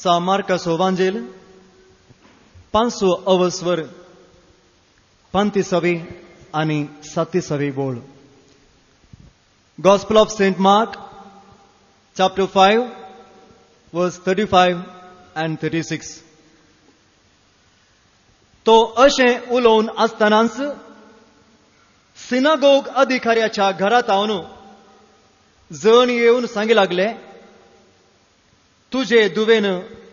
Sa Marcas Evangel, Pansu Avaswar, Pantisavi, Ani Satisavi Bol. Gospel of St. Mark, chapter 5, verse 35 and 36. तो अशें उलोवन आसतनाच synagogue अधिकाऱ्याच्या घरात आवन जण येवन सांगी लागले, तुझे दुवेन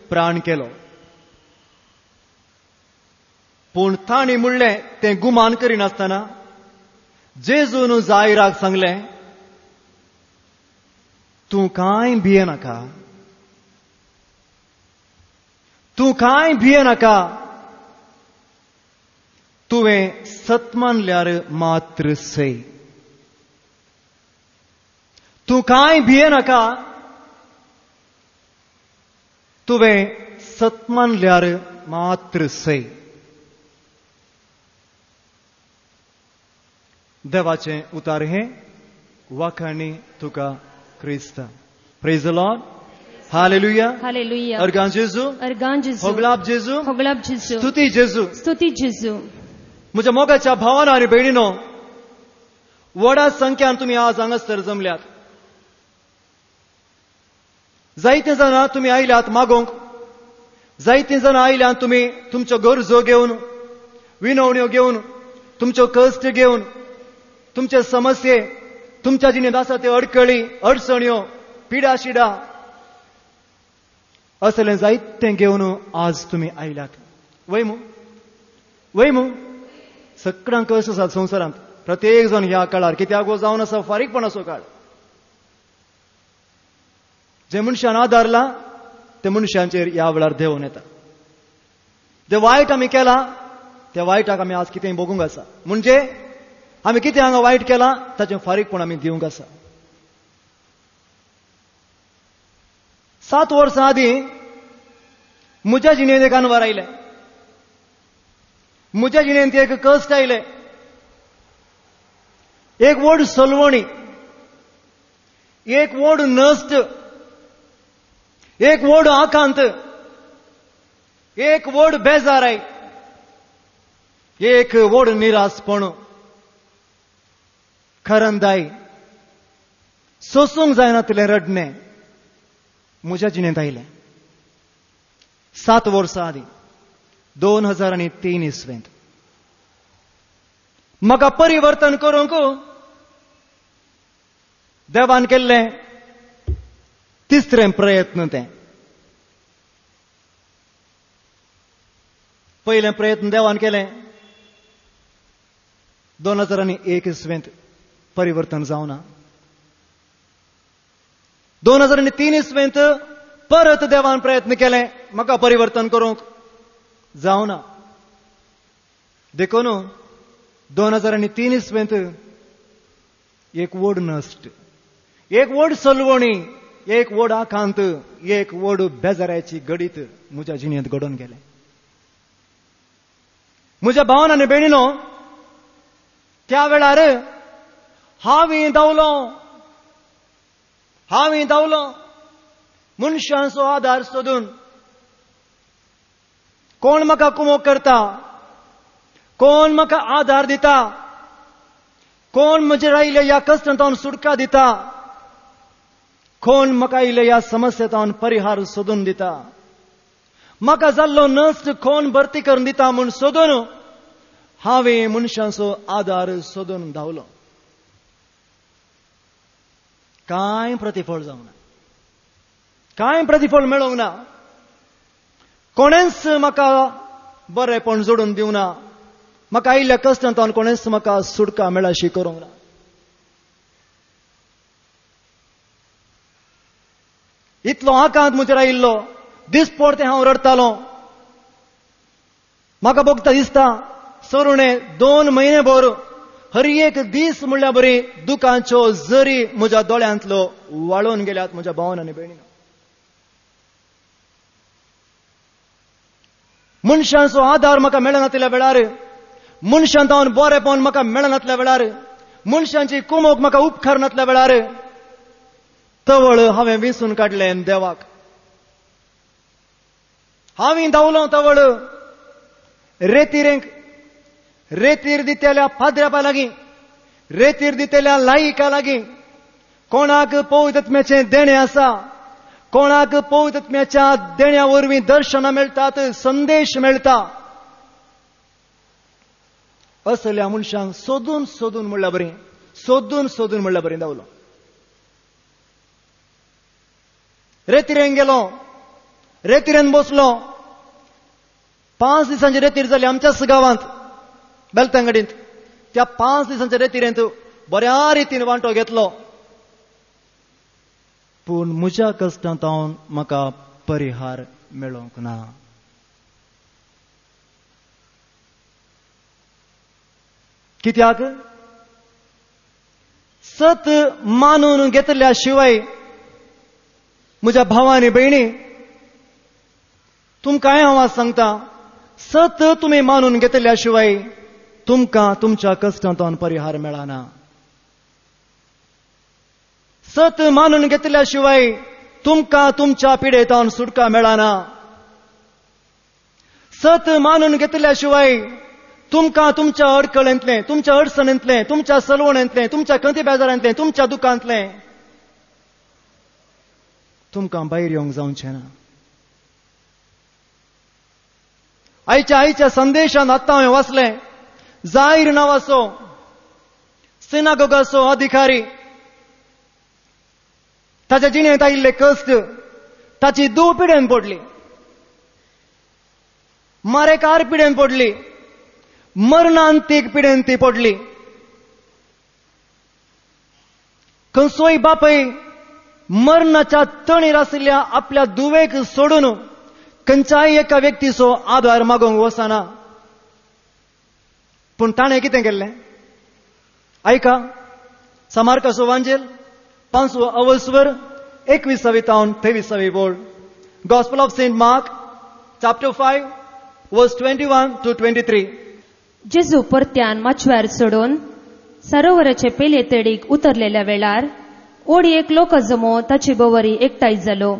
प्राण केलो. पूण तांणी म्हणलें तें गुमान करिनासतना जेजून जायराक सांगलें, तूं कांय भियेनाका, तूं कांय भियेनाका, तुवें सत मानल्यार मात्र सै. तूं कांय भियेनाका, तुवें सत मानल्यार मात्र सै. देवाचें उतार हें, वाखाणी तुका Crysta. Praise the Lord. Hallelujah. Hallelujah. Argan Jesu. Argan Jesu. Hoglab Jesu. Hoglab Jesu. Stuti Jesu. स्तुती जेजू. म्हज्या मोगाच्या भावांनो आनी भयणीनो, व्हडा संख्यान तुमी आज हांगासर जमल्यात. जायतीं जाणां तुमी आयल्यात मागोवंक, जायतीं जाणां आयल्यात तुमी तुमच्यो गरजो घेवन, विनवण्यो घेवन, तुमच्यो कश्ट घेवन, तुमचे समस्ये, तुमच्या जिणेंत आसा त्यो अडकळी, अडचण्यो, पिडा शिडा असलें जायतें घेवन आज तुमी आयल्यात. वयमू वयमू सगळ्यांक कश्ट आसात संवसारांत. प्रत्येक जण ह्या काळार कित्याक जावन आसा फारीकपणाचो काळ. जे मनशान आदारला त्या मनशांचेर ह्या वेळार देंवून येता. जे वायट आमी केला त्या वायटाक आमी आज कितेंय भोगूंक आसा. म्हणजे आमी कितें हांगा वायट केलां ताचें फारीकपण आमी दिवंक आसा. 7 वर्सां आदीं म्हज्या जिणेंत एक अनवर आयलें. म्हज्या जिणेंत एक कश्ट आयलें. एक व्हड सलवणी, एक व्हड नश्ट, एक व्हड आकांत, एक व्हड बेजाराय, एक व्हड निरासपण, खरंदाय, सोसूंक जायनातलें रडणें म्हज्या जिणेंत आयलें. 7 वर्सां आदीं 2003 इसवेंत म्हाका परिवर्तन करूंक देवान केल्लें तिसरें प्रयत्न तें. पयलें प्रयत्न देवान केलें 2001 इसवेंत, परिवर्तन जावना. 2003 इसवेंत परत देवान प्रयत्न केलें म्हाका परिवर्तन करूंक, जावना. देखून 2003 इसवेंत एक व्हड नश्ट, एक व्हड सलवणी, एक व्हड आकांत, एक व्हड बेजाराची गडीत म्हज्या जिणेंत घडोवन गेलें. म्हज्या भावान आनी भयणीनो, त्या वेळार हांवें धांवलो मनशांचो आदार सोदून. कोण म्हाका कुमोग करता, कोण म्हाका आदार दिता, कोण म्हजेर आयिल्ल्या ह्या कश्टांतल्यान सुटका दिता, कोण म्हाका आयिल्ल्या ह्या समस्येंतल्यान परिहार सोदून दिता, म्हाका जाल्लो नश्ट कोण भरती करून दिता म्हूण सोदून हांवें मनशांचो आदार सोदून धांवलो. कांय प्रतिफळ जावना, कांय प्रतिफळ मेळोंक ना. कोणेंच म्हाका बरेपण जोडून दिवना. म्हाका आयिल्ल्या कश्टांतल्यान कोणेंच म्हाका सुटका मेळाशी करूंक ना. इतलो आकांत म्हजेर आयिल्लो, दिसपडते हांव रडतालों. म्हाका भोगता दिसता सरुणे 2 म्हयने भर हर एक दीस म्हणल्यार बरी दुखांच्यो जरी म्हज्या दोळ्यांतलो वाळून गेल्यात म्हज्या भावान आनी भयणीनो. मनशांचो आदार म्हाका मेळनातल्या वेळार, मनशांतल्यान बरेपण म्हाका मेळनातल्या वेळार, मनशांची कुमोग म्हाका उपकार नातल्या वेळार तवळ हांवें विंसून काडलें देवाक. हांवें धांवलो तवळ रेतीर दितेल्या फादरापा लागीं, रेतीर दितेल्या लायिका लागीं. कोणाक पवित्र आत्म्याचें देणें आसा, कोणाक पवित्र आत्म्याच्या देण्या वरवीं दर्शनां मेळटात, संदेश मेळटा, असल्या मनशांक सोदून सोदून म्हणल्यार बरें, सोदून सोदून म्हणल्यार बरें धांवलो. रेतीरेन गेलो, रेतीरेन बसलो. 5 दिसांची रेतीर जाली आमच्याच गांवांत बेलतंगडींत. त्या 5 दिसांच्या रेतीरेंत बऱ्या रितीन वांटो घेतलो. पूण म्हज्या कश्टांतावन म्हाका परिहार मेळोंक ना. कित्याक? सत मानून घेतल्या शिवाय म्हज्या भावांनी भयणी, तुमकां हांव आज सांगता, सत तुमी मानून घेतल्या शिवाय तुमकां तुमच्या कश्टांतावन परिहार मेळना. सत मानून घेतल्या शिवाय तुमकां तुमच्या पिडेतावन सुटका मेळना. सत मानून घेतल्या शिवाय तुमकां तुमच्या अडकळेंतलें, तुमच्या अडचणेंतलें, तुमच्या सलवणेंतलें, तुमच्या कंती बेजारांतलें, तुमच्या दुखांतलें तुमकां भायर येवंक जावचें ना. आयच्या संदेशांत आतां हांवें वाचलें, जायर नांवाचो सिनागोगाचो अधिकारी, ताच्या जिणेंत आयिल्ले कश्ट ताची धूव पिडेन पडली, मारेकार पिडेन पडली, मरणांतीक पिडेन ती पडली. खंयचोय बापूय मरणाच्या तणीर आशिल्ल्या आपल्या धुवेक सोडून खंयच्याय एका व्यक्तीचो आदार मागोवंक वचना. पूण ताणें कितें केल्लें? ऐका, समार्काचो वांजेल 5वो अवस्वर 21 ते 23 बोल. Gospel of Saint Mark chapter 5 verse 21 to 23. जेजू परत्यान माचव्यार सोडून सरोवराचे पेले तडीक उतरलेल्या वेळार ओडी एक लोक जमो ताची बोवरी एकठांय जालो.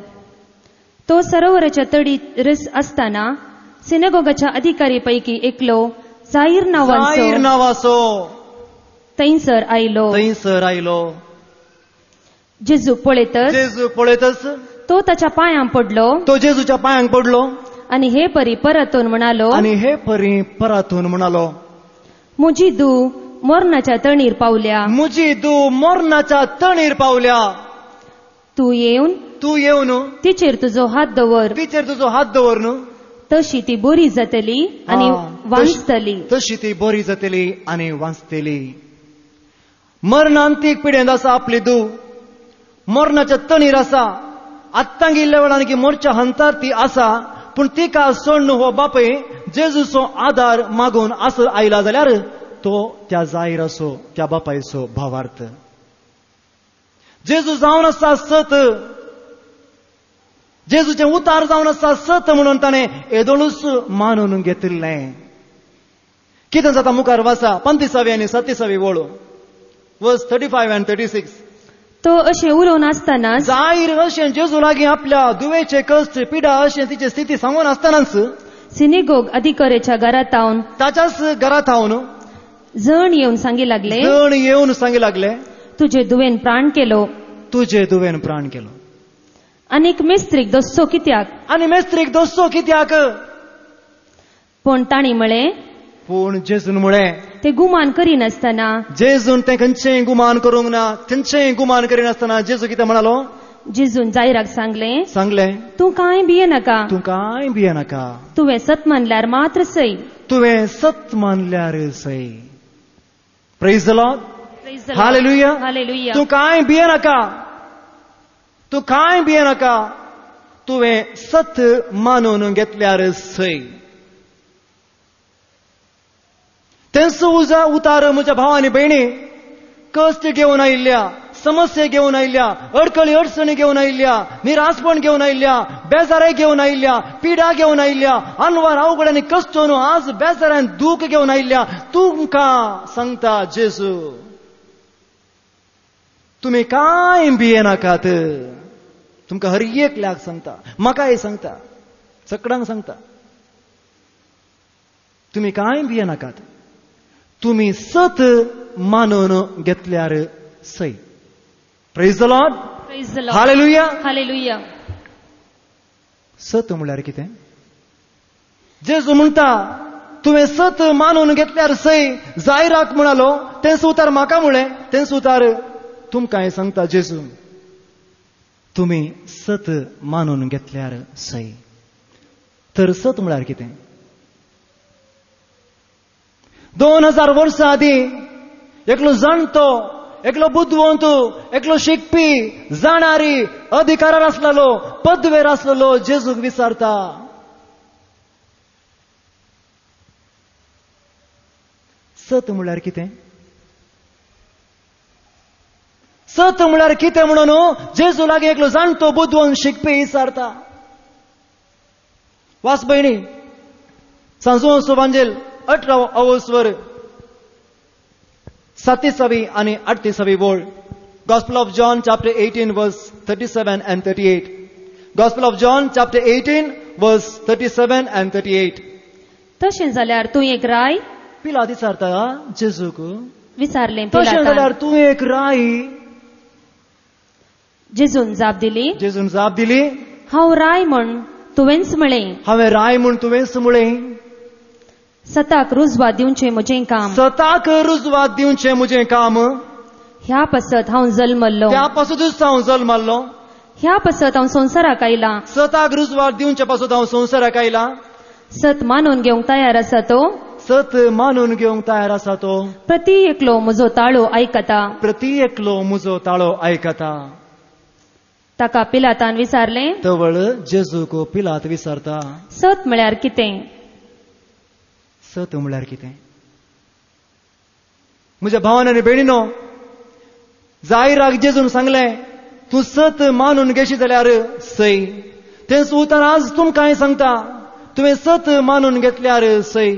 तो सरोवराच्या तडीर आसतना सिनेगोगाच्या अधिकारी पैकी एकलो जायर नांवाचो थंयसर आयलो. जेजू पळयतच तो ताच्या पांयां पडलो, तो जेजूच्या पांयांक पडलो आनी हे परी परतून म्हणालो, म्हजी धूव मरणाच्या तणीर पावल्या, तूं येवन तिचेर तुजो हात दवर न्हू. तशी ती बरी जातली आनी वाचतली. मरणांतीक पिडेंत आसा आपली धूव, मरणाच्या तणीर आसा, आत्तां गेल्ल्या वेळान की मोरच्या हंतार ती आसा. पूण तिका सोडून हो बापूय जेजूचो आदार मागून आयला जाल्यार तो त्या जायर असो, त्या बापायचो भावार्थ. जेजू जावन आसा सत, जेजूचे उतार जावन आसा सत म्हणून ताणें येदोळूच मानून घेतिल्लें. कितें जाता मुखार वाचा 35 आनी 37 वळो वर्स 35 and 36. तो अशें उलोवन आसतना जायर अशें जेजू लागीं आपल्या दुवेचे कश्ट पिडा अशें तिची स्थिती सांगून आसतनाच सिनेगोग अधिकाऱ्याच्या घरात हावन, ताच्याच घरात हावन जण येवन सांगी लागले, तुजे दुवेन प्राण केलो. आनीक मेस्त्रीक दोसचो कित्याक? पूण ताणी म्हळें, पूण जेजून म्हळें, ते गुमान करिनासतना, जेजून तें खंयचेंय गुमान करूंक ना. खंयचेंय गुमान करिनासतना जेजू कितें म्हणालो? जेजून जायराक सांगलें, तूं कांय भियेनाका, तुवें सत मानल्यार मात्र सै. Praise the Lord, hallelujah. तूं कांय भियेनाका, तुवें सत मानून घेतल्यार सै. तेंच उतार म्हज्या भावांनी भयणी कश्ट घेवन आयिल्ल्या, समस्या घेवन आयिल्ल्या, अडकळी अडचणी घेवन आयिल्ल्या, निराशपण घेवन आयिल्ल्या, बेजाराय घेवन आयिल्ल्या, पिडा घेवन आयिल्ल्या, अनवर अवघडांनी कश्टून आज बेजारान दूख घेवन आयिल्ल्या तुमकां सांगता जेजू, तुमी कांय भियेनाकात. तुमकां हर एकल्याक सांगता, म्हाकाय सांगता, सगळ्यांक सांगता, तुम्ही काय भिये नाकात, तुम्ही सत मानून घेतल्यार Sai. Praise the Lord. Praise the Lord. Hallelujah. Hallelujah. सत म्हळ्यार कितें? जेजू म्हणटा तुवें सत मानून घेतल्यार सई. जायराक म्हणालो तें सुतार म्हाका म्हळें, तें सुतार तुमकां सांगता जेजू, तुम्ही सत मानून घेतल्यार सई. तर सत म्हळ्यार कितें? 2000 वर्सां आदी एकलो जाणतो, एकलो बुद्धवंत, एकलो शिकपी, जाणारी, अधिकारार आसलेलो, पदवेर आसलेलो जेजूक विचारता, सत म्हळ्यार कितें? सत म्हळ्यार कितें म्हणून जेजू लागीं एकलो जाणतो बुद्धवंत शिकपी विचारता. वास भयणी, सांजो सुवांजेल 18 वर 37 आणि 38 वोळ. Gospel of John chapter 18 verse 37 and 38. Gospel of John chapter 18 verse 37 and 38. तशें जाल्यार तूं एक राय? पिलात विचारता जेजूक. विचारलें तशें जाल्यार तूं एक राय? जेजून जाप दिली. जेजून जाप दिली, हांव राय म्हण तुवेंच म्हळें. हांवें राय म्हूण तुवेंच म्हळें. सताक रुजवात दिवचें म्हजें काम. सताक रुजवात दिवचें म्हजें काम. ह्या पासत हांव जल्मल्लो. त्या पासूनच हांव जल्मल्लो. ह्या पासत हांव संवसाराक आयला. सताक रुजवात दिवचे पासून हांव संवसाराक आयला. सत मानून घेवंक तयार आसा तो. सत मानून घेवंक तयार आसा तो. प्रती एकलो म्हजो ताळो आयकता. प्रती एकलो म्हजो ताळो आयकता. ताका पिलातान विचारलें. तवळ जेजूक पिलात विचारता, सत म्हळ्यार कितें? सत म्हळ्यार कितें? म्हज्या भावान आनी भयणीनो, जायराक जेजून सांगलें तूं सत मानून घेशी जाल्यार सई. तेंच उतर आज तुमकां सांगता, तुवें सत मानून घेतल्यार सई.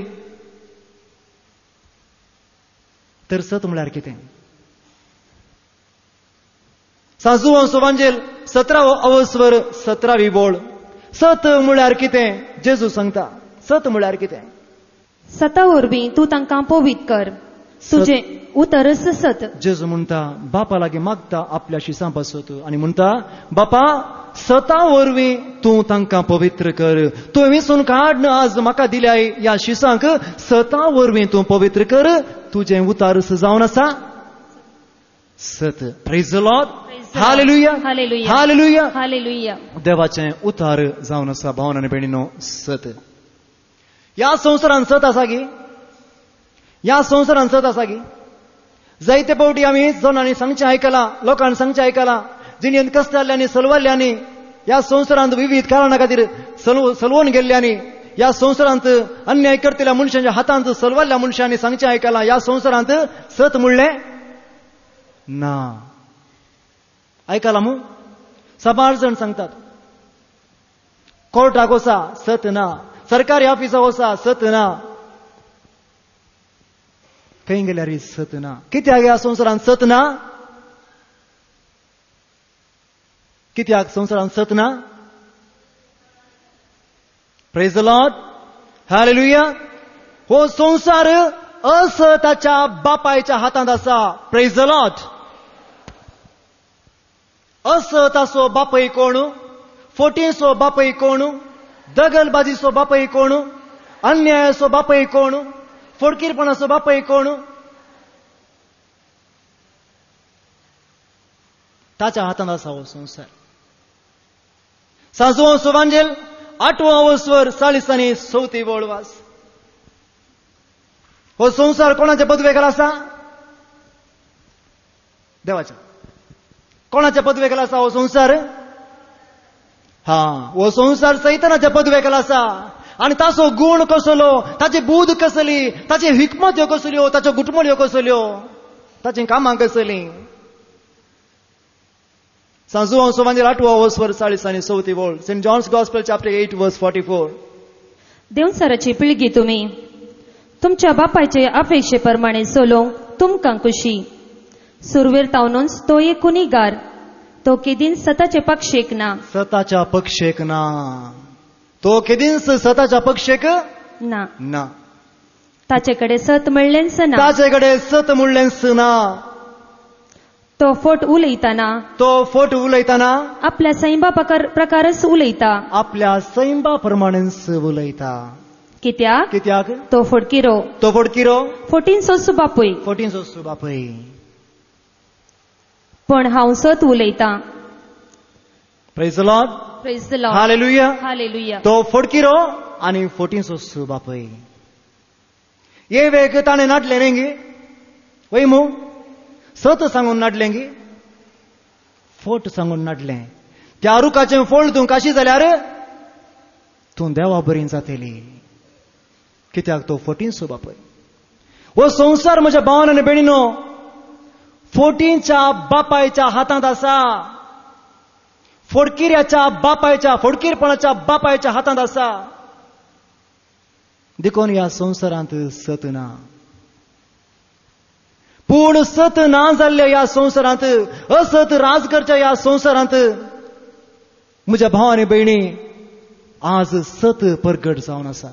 तर सत म्हळ्यार कितें? सांजो सुवांजेल 17 वर 17 बोळ. सत म्हळ्यार कितें? जेजू सांगता, सत म्हळ्यार कितें? सता वरवीं तूं तांकां पवित कर. तुजें उतरच सत. जेजू म्हणटा बापा लागीं मागता आपल्या शिसां पासत आनी म्हणटा, बापा सता वरवीं तूं तांकां पवित्र कर. तुवें विसरून काड आज म्हाका दिल्या ह्या शिसांक सता वरवीं तूं पवित्र कर. तुजें उतारस जावन आसा सत. Praise the Lord. Hallelujah. Hallelujah. Hallelujah. Hallelujah. देवाचें उतार जावन आसा. भावन आनी भयणीनो, सत. ह्या संवसारांत सत आसा गी? ह्या संवसारांत सत आसा गी? जायते फावटी आमी जनांनी सांगचें आयकलां, लोकांनी सांगचें आयकलां, जिणेंत कश्टाल्यांनी सलवाल्ल्यांनी ह्या संवसारांत विविध कारणां खातीर सलवून गेल्ल्यांनी, ह्या संवसारांत अन्याय करतल्या मनशांच्या हातांत सलवाल्ल्या मनशांनी सांगचें आयकलां, ह्या संवसारांत सत म्हणलें ना. आयकलां मू? साबार जण सांगतात, कोर्टाक वचा सत ना, सरकारी ऑफिसाक वचा सत ना. खंय गेल्यार सत ना. कित्याक ह्या संवसारांत सत ना? कित्याक संवसारांत सत ना? Praise the Lord. हालेलुया. हो संवसार असताच्या बापायच्या हातांत आसा. Praise the Lord. असताचो बापय कोण? फोटीचो बापय कोण? दगलबाजीचो बापय कोण? अन्यायाचो बापय कोण? फोडकीरपणाचो बापय कोण? ताच्या हातांत आसा हो संवसार. सांजो सुवांजेल 8 वर 40 आनी 34 बोळ वास. हो संवसार कोणाच्या पदवेकार आसा? देवाच्या. कोणाच्या पदवेकार आसा हो संवसार? हो संवसार सैतानाच्या पदवेकार आसा. आनी ताचो गुण कसलो, ताची बूद कसली, ताची हिकमत ह्यो कसल्यो, ताच्यो गुटमळ्यो कसल्यो, ताची कामां कसलीं. सांजो सुवांजेल 8 वर 40 आनी 34 बोळ. सेंट जॉन्स गॉस्पेल चॅप्टर 8 वर्स 44. देवचाराची पिळगी तुमी तुमच्या बापायचे अपेक्षे प्रमाणे चलोवंक तुमकां खुशी. सुरवेर तावनूच तो एक गुन्हेगार, तो केदीन सताचे पक्षेक ना. सताच्या पक्षेक ना. तो केदींच सताच्या पक्षेक ना ना, ताचेकडे सत म्हणलेंच ना. ताचेकडे सत म्हणलेंच ना. तो फोट उलयताना तो फोट उलयताना आपल्या सैंबा प्रकारच उलयता. आपल्या सैंबा प्रमाणेच उलयता. कित्याक कित्याक तो फोटकिरो तो फोटकिरो फोटीन सोसू बापूय. फोटीन सोसू बापय. पण हांव सत उलयता. Praise the Lord. Praise the Lord. Hallelujah. Hallelujah. तो फोटकिरो आणि फोटीन सोसू बापय. ये वेग ताणे नाटले रेंगी वय मू सत सांगून नाटलेंगी फोट सांगून नाटले. त्या रुखाचे फोळ तूं काशी जाल्यार तूं देवा बरी जातली. कित्याक तो फोटीन सोबापय. हो संसार म्हज्या भावान आनी भयणीनो फोटींच्या बापायच्या हातांत आसा. फोडकिऱ्याच्या बापायच्या फोडकीरपणाच्या बापायच्या हातांत आसा. देखून ह्या संवसारांत सत ना. पूण सत ना जाल्ल्या ह्या संवसारांत असत राज करच्या ह्या संवसारांत म्हज्या भाव आनी भयणी आज सत परगट जावन आसा.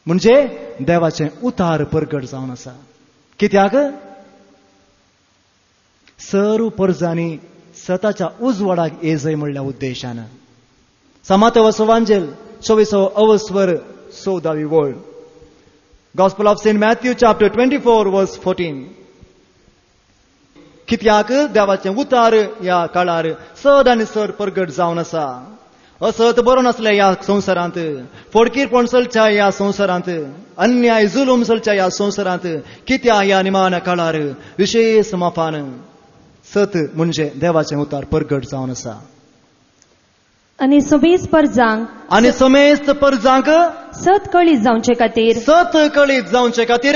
म्हणजे देवाचें उतार परगट जावन आसा. कित्याक सर्व परजांनी सताच्या उजवाडाक येजय म्हणल्या उद्देशान. समातव सुवांजेल 24 अवस्वर 14वी वळ. Gospel of St. Matthew chapter 24 verse 14. कित्याक देवाचें उतार ह्या काळार सद आनी सर परगट जावन आसा. असत बरो नासल्या ह्या संवसारांत, फोडकीरपण चलच्या ह्या संवसारांत, अन्याय जुलूम चलच्या ह्या संवसारांत, कित्या ह्या निमाण्या काळार विशेष मोफान सत म्हणजे देवाचें उतार परगट जावन आसा. आनी समेस्त परजांक सत कळीत जावचे खातीर सत कळीत जावचे खातीर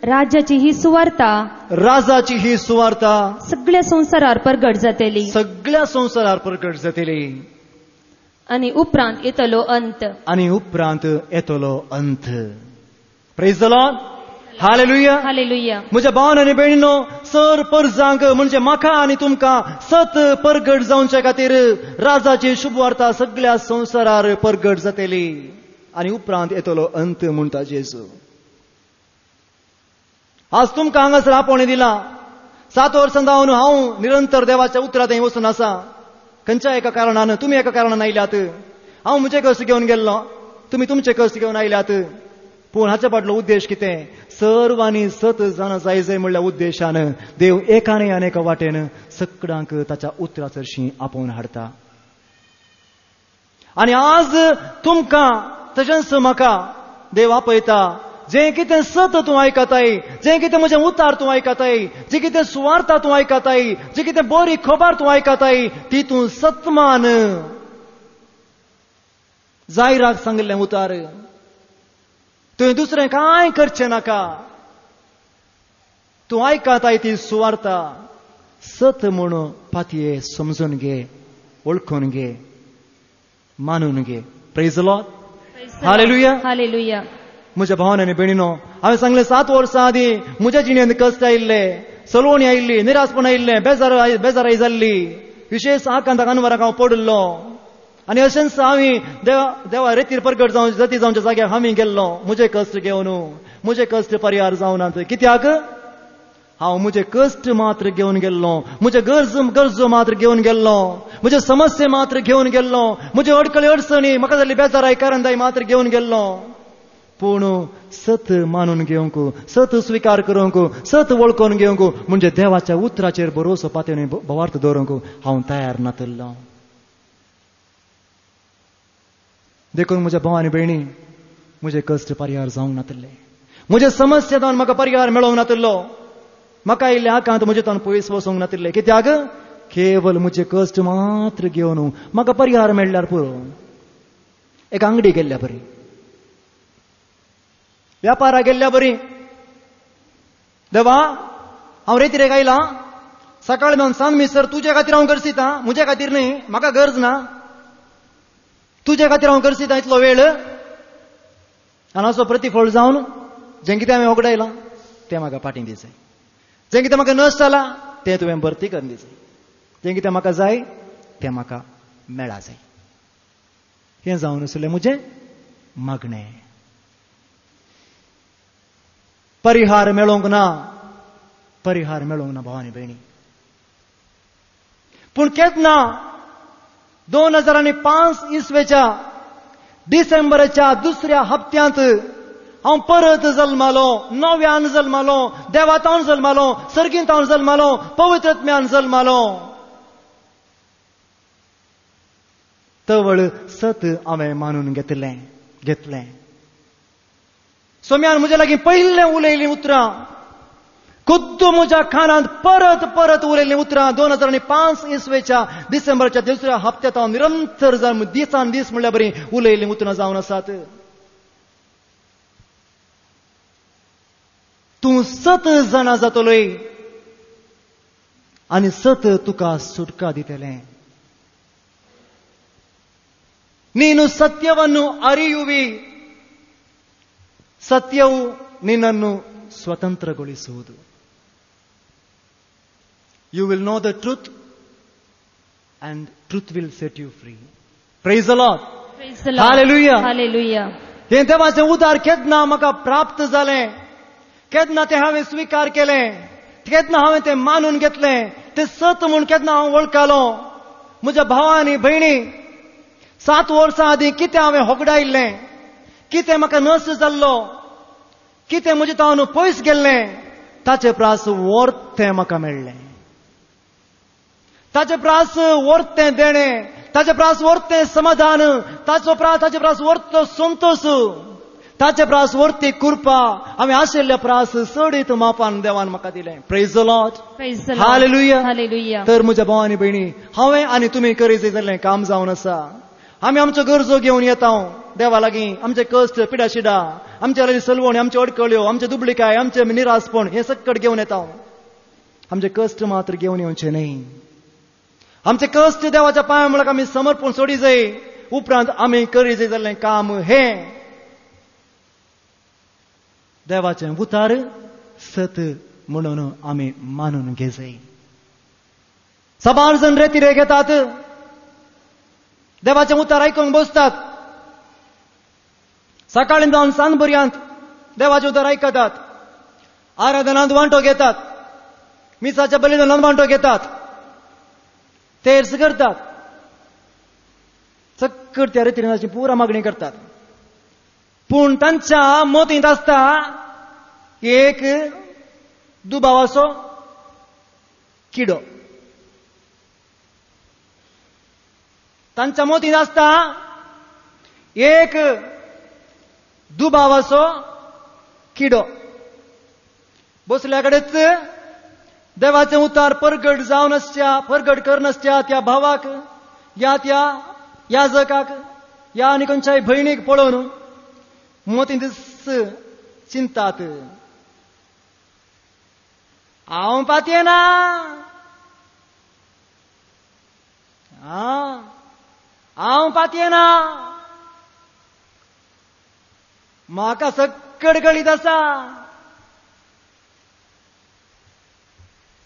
राज्याची ही सुवार्ता राजाची ही सुवार्ता सगळ्या संवसारार परगट जातली. सगळ्या संवसारार परगट जातली. आनी उपरांत येतलो अंत. आनी उपरांत येतलो अंत. Praise the Lord. Hallelujah. Hallelujah. म्हज्या भावान आनी भयणीनो सर परजांक म्हणजे म्हाका आनी तुमकां सत परगट जावचे खातीर राजाची शुभ वार्ता सगळ्या संवसारार परगट जातली. आनी उपरांत येतलो अंत म्हणटा जेजू. आज तुमकां हांगासर आपोवणें दिला. 7 वर्सां जावन हांव निरंतर देवाच्या उतरां थंय वचून आसा. खंयच्या एका कारणान तुमी एका कारणान आयल्यात. हांव म्हजे कश्ट घेवन गेल्लो, तुमी तुमचे कश्ट घेवन आयल्यात. पूण हाचे फाटलो उद्देश कितें? सर्वांनी सत जाण जाय म्हणल्या उद्देशान देव एकाने अनेक वाटेन सगळ्यांक ताच्या उतराचरशी आपोवन हाडटा. आनी आज तुमकां तशेंच म्हाका देव आपयता. जें कितें सत तूं आयकताय, जें कितें म्हजें उतार तूं आयकताय, जी कितें सुवार्ता तूं आयकताय, जी कितें बरी खबर तूं आयकताय, ती तूं सत्मान जायराक सांगिल्लें उतार. तुवें दुसरें कांय करचें नाका. तूं आयकताय ती सुवार्ता सत म्हणून पातये समजून घे, वळखून घे, मानून घे. Praise the Lord. Hallelujah. Hallelujah. म्हज्या भावान आनी भयणीनो हांवें सांगलें 7 वर्सां आदीं म्हज्या जिणेंत कश्ट आयिल्ले, सलवणी आयिल्ली, निरासपण आयिल्लें, बेजाराई जाल्ली, विशेष आकांताक अनवराक हांव पडलो. आनी अशेंच हांवें देवा रेतीर परगट जावन जती जावच्या जाग्यार हांवें गेल्लो म्हजे कश्ट घेवन. म्हजे कश्ट परिहार जावनात. कित्याक हांव म्हजे कश्ट मात्र घेवन गेल्लो, म्हजे गरजो मात्र घेवन गेल्लो, म्हजे समस्या मात्र घेवन गेल्लो, म्हजे अडकळी अडचणी म्हाका जाल्ली बेजाराय कारंदाय मात्र घेवन गेल्लो. पूण सत मानून घेवंक, सत स्विकार करूंक, सत वळखून घेवंक म्हणजे देवाच्या उतराचेर भरोसो पातळी भवार्थ दवरूंक हांव तयार नातल्लो. देखून म्हज्या भावांनी भयणी म्हजे कश्ट परिहार जावंक नातले. म्हजे समस्या जावन म्हाका परिहार मेळोवंक नातलो. म्हाका आयिल्ले आकांत म्हजे तान पयस वचोंक नातले. कित्याक केवल म्हजे कश्ट मात्र घेवन म्हाका परिहार मेळ्ळ्यार पुरो. एक अंगडी गेल्ल्या बरी, व्यापाराक गेल्ल्या बरी. देवा हांव रेतीरेक आयला, सकाळ मेळून सांग मिसर तुजे खातीर हांव करसिता, म्हजे खातीर न्ही, म्हाका गरज ना. तुजे खातीर हांव करसिता इतलो वेळ. आनी असो प्रतिफळ जावन जें कितें हांवें वगडायलां तें म्हाका पाटी दिजाय. जें कितें म्हाका नश्ट जाला तें तुवें भरती करून दिजाय. जें कितें म्हाका जाय तें म्हाका मेळा जाय. हें जावन आसलें म्हजें मागणें. परिहार मेळोंक ना भावांनी भयणी. पूण केन्ना 2005 इसवेच्या डिसेंबराच्या दुसऱ्या हप्त्यांत हांव परत जल्मालो, नव्यान जल्मालो, देवातावन जल्मालो, सर्गींतावन जल्मालो, पवित्रत्म्यान जल्मालो. तवळ सत हांवें मानून घेतलें. सोम्यान म्हजे लागीं पयलें उलयलीं उतरां, खुद्द म्हज्या कानांत परत उलयलीं उतरां 2005 इसवेच्या डिसेंबराच्या दुसऱ्या हप्त्यांत हांव निरंतर दिसान दीस म्हणल्यार बरीं उलयलीं उतरां जावन आसात. तूं 7 जाणां जातलोय आनी 7 तुका सुटका दितलें. ನೀನು ಸತ್ಯವನ್ನು ಅರಿಯುವಿ, ಸತ್ಯವು ನಿನ್ನನ್ನು ಸ್ವತಂತ್ರಗೊಳಿಸುವುದು. You will know the truth and truth will set you free. Praise the Lord. Praise the Lord. Hallelujah. Hallelujah. हे देवाचें उदार केन्ना म्हाका प्राप्त जालें, केन्ना तें हांवें स्वीकार केलें, केन्ना हांवें तें मानून घेतलें, तें सत म्हूण केन्ना हांव वळखलो. म्हज्या भावांनी भयणी 7 वर्सां आदीं कितें हांवें होगडायिल्लें, कितें म्हाका नस जाल्लो, कितें म्हजे तावन पयस गेल्लें, ताचें प्रास वर्तें म्हाका मेळ्ळें. ताचें प्रास वर्तें देणें, ताचें प्रास वर्तें समाधान, ताचें प्रास वर्तो संतोष, ताचें प्रास वर्ती कृपा, हांवें आशिल्ल्या प्रास सडीत मापान देवान म्हाका दिलें. Praise the Lord. Praise the Lord. Hallelujah. Hallelujah. तर म्हज्या भावांनी भयणी, हांवें आनी तुमी करीत जाल्लें काम जावन आसा. आमी आमच्यो गरजो घेवन येता देवा लागीं. आमचे कश्ट, पिडाशिडा, आमच्या लागीं सलवणी, आमचे अडकळ्यो, आमचे दुबळीकाय, आमचे निरासपण हें सकट घेवन येता. आमचे कश्ट मात्र घेवन येवचे न्ही. आमचे कश्ट देवाच्या पांया मुळाक आमी समर्पण सोडी जाय. उपरांत आमी करीत जाल्लें काम हें देवाचें उतार सत म्हणून आमी मानून घे जाय. सबार जण रेतीरे घेतात, देवाचें उतार आयकूंक बसतात. सकाळीं जावन सांज पर्यंत देवाचें उतार आयकतात. आराधनांत वांटो घेतात, मिसाच्या बलिदानांत वांटो घेतात, तेर्स करतात, सकट त्या रितीनाची पुरा मागणी करतात. पूण तांच्या मोतींत आसता एक दुबावाचो किडो. तांच्या मोतींत आसता एक दुबावाचो किडो. बसल्या कडेच देवाचें उतार परगट करनासच्या त्या भावाक, या त्या याजकाक, या आनी खंयच्याय भयणीक पळोवन मोतींत चिंतात, हांव पातयेना, हांव पातयेना, म्हाका सकट गळीत आसा,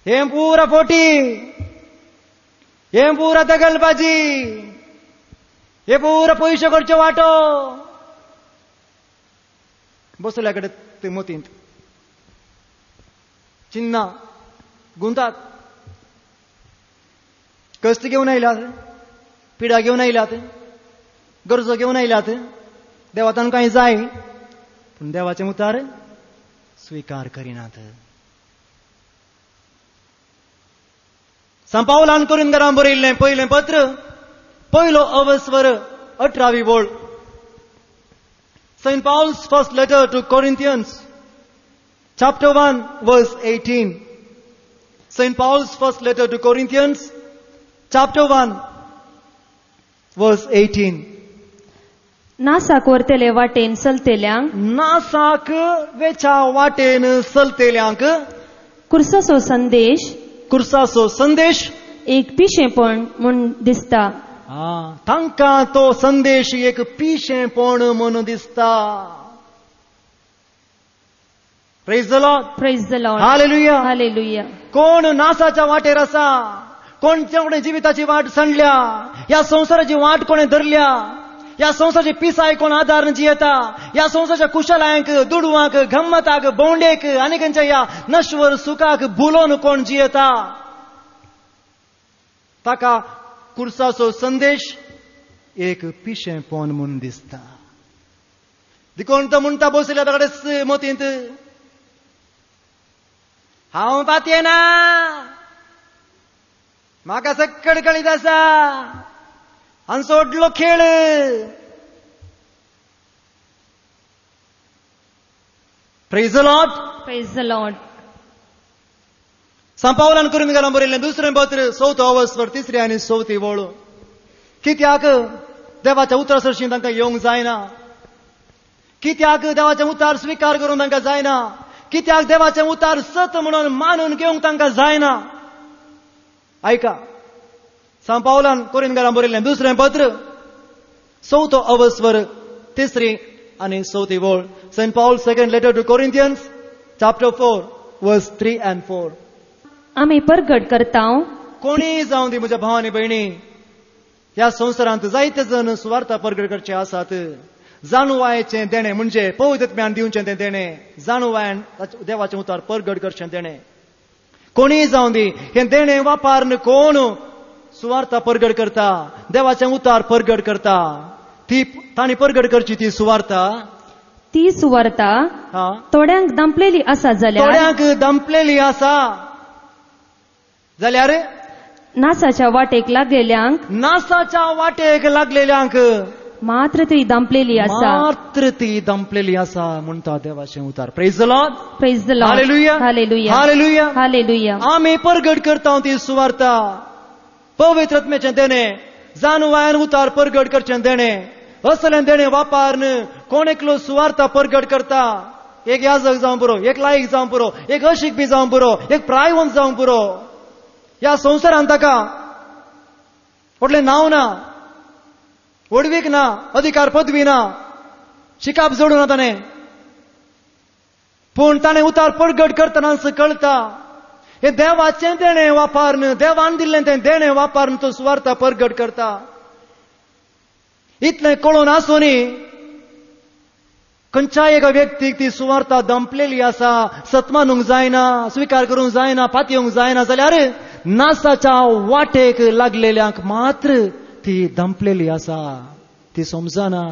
हें पुरा फोटी, हें पुरा दगलबाजी, हे पुरा पयशे करचे वांटो. बसल्या कडेन ते मोतींत चिन्नां गुंतात. कश्ट घेवन आयल्यात, पिडा घेवन आयल्यात, गरजो घेवन आयल्यात. देवा तांकां कांय जाय, पूण देवाचें उतार स्विकार करिनात. सांपावलान कोरिंथरांत बरयल्लें पयलें पत्र, पयलो अवस्वर 18वी ओळ. St. Paul's first letter to Corinthians, chapter 1, verse 18. St. Paul's first letter to Corinthians, chapter 1, verse 18. नासाक व्हरतले वाटेन चलतेल्यांक, नासाक वेच्या वाटेन चलतेल्यांक कुर्साचो संदेश एक पिशेपण म्हूण दिसता. तांकां तो संदेश एक पिशेपण म्हूण दिसता. Praise the Lord. Praise the Lord. Hallelujah. Hallelujah. कोण नासाच्या वाटेर आसा, कोण जिविताची वाट सांडल्या, ह्या संसाराची वाट कोणें धरल्या, ह्या संवसाराची पिसाय कोण आदार जियेता, ह्या संवसाराच्या कुशलांक दुडवांक गम्मताक बोंडेक आनी खंयच्या ह्या नश्वर सुखाक भुलोवन कोण जियेता, ताका कुर्साचो संदेश एक पिशेपण म्हूण दिसता. देखून तो म्हणटा बसल्या ताकडेच मोतींत, हांव पातये ना, म्हाका सक्कड कळीत आसा, आनी सोडलो खेळ. Praise the Lord. Praise the Lord. सांत पावलान कोरिंथीकांक बरयल्लें दुसरें पत्र 4 अवस्थ 3 आनी 4 वळ. कित्याक देवाच्या उतरा सरशी तांकां येवंक जायना, कित्याक देवाचें उतार स्विकार करूंक तांकां जायना, कित्याक देवाचें उतार सत म्हणून मानून घेवंक तांकां जायना. ऐका, सांत पावलान कोरिंथीकांक बरयल्लें दुसरें पत्र 4 अवस्थ 3 आनी 4 वळ. Saint Paul second letter to Corinthians chapter 4 verse 3 and 4. आमी परगट करतांव. कोणी जावं दी म्हज्या भावांनी भयणी, ह्या संवसारांत जायते जण सुवार्ता परगट करचे आसात. जाणवायेचें देणें म्हणजे पवित्र ज्ञान दिवचें तें देणें, जाणवायन देवाचें उतार परगट करचें देणें. कोणी जावं दी हें देणें वापरून कोण सुवार्ता परगट करता, देवाचें उतार परगट करता, ती तांणी परगट करची ती सुवार्ता. ती सुवार्ता थोड्यांक दंपलेली आसा जाल्यार, थोड्यांक दंपलेली आसा जाल्यार, नासाच्या वाटेक लागलेल्यांक, नासाच्या वाटेक लागलेल्यांक मात्र ती दंपलेली आसा, मात्र ती दंपलेली आसा म्हणटा देवाचें उतार. Praise the Lord. Praise the Lord. Hallelujah. Hallelujah. Hallelujah. Hallelujah. आमी परगट करता ती सुवार्ता, पवित्र आत्म्याचें देणें, जाणवायन उतार परगट करचें देणें, असलें देणें वापरून कोण एकलो सुवार्ता परगट करता. एक याजक जावं पुरो, एक लायक जावं पुरो, एक अशीक बी जावं पुरो, एक प्रायवंत जावं पुरो. ह्या संवसारांत ताका व्हडलें नांव ना, वडवीक ना, अधिकार पदवी ना, शिकाप जोडूं ना ताणें, पूण ताणें उतार परगट करतना कळटा हे देवाचें देणें वापरून, देवान दिल्लें तें देणें वापरून तो सुवार्ता परगट करता. इतलें कळून आसुनी खंयच्याय एका व्यक्तीक ती सुवार्ता दंपलेली आसा, सतमानूंक जायना, स्विकार करूंक जायना, पातयेवंक जायना जाल्यार नासाच्या वाटेक लागलेल्यांक मात्र ती दंपलेली आसा. ती समजना,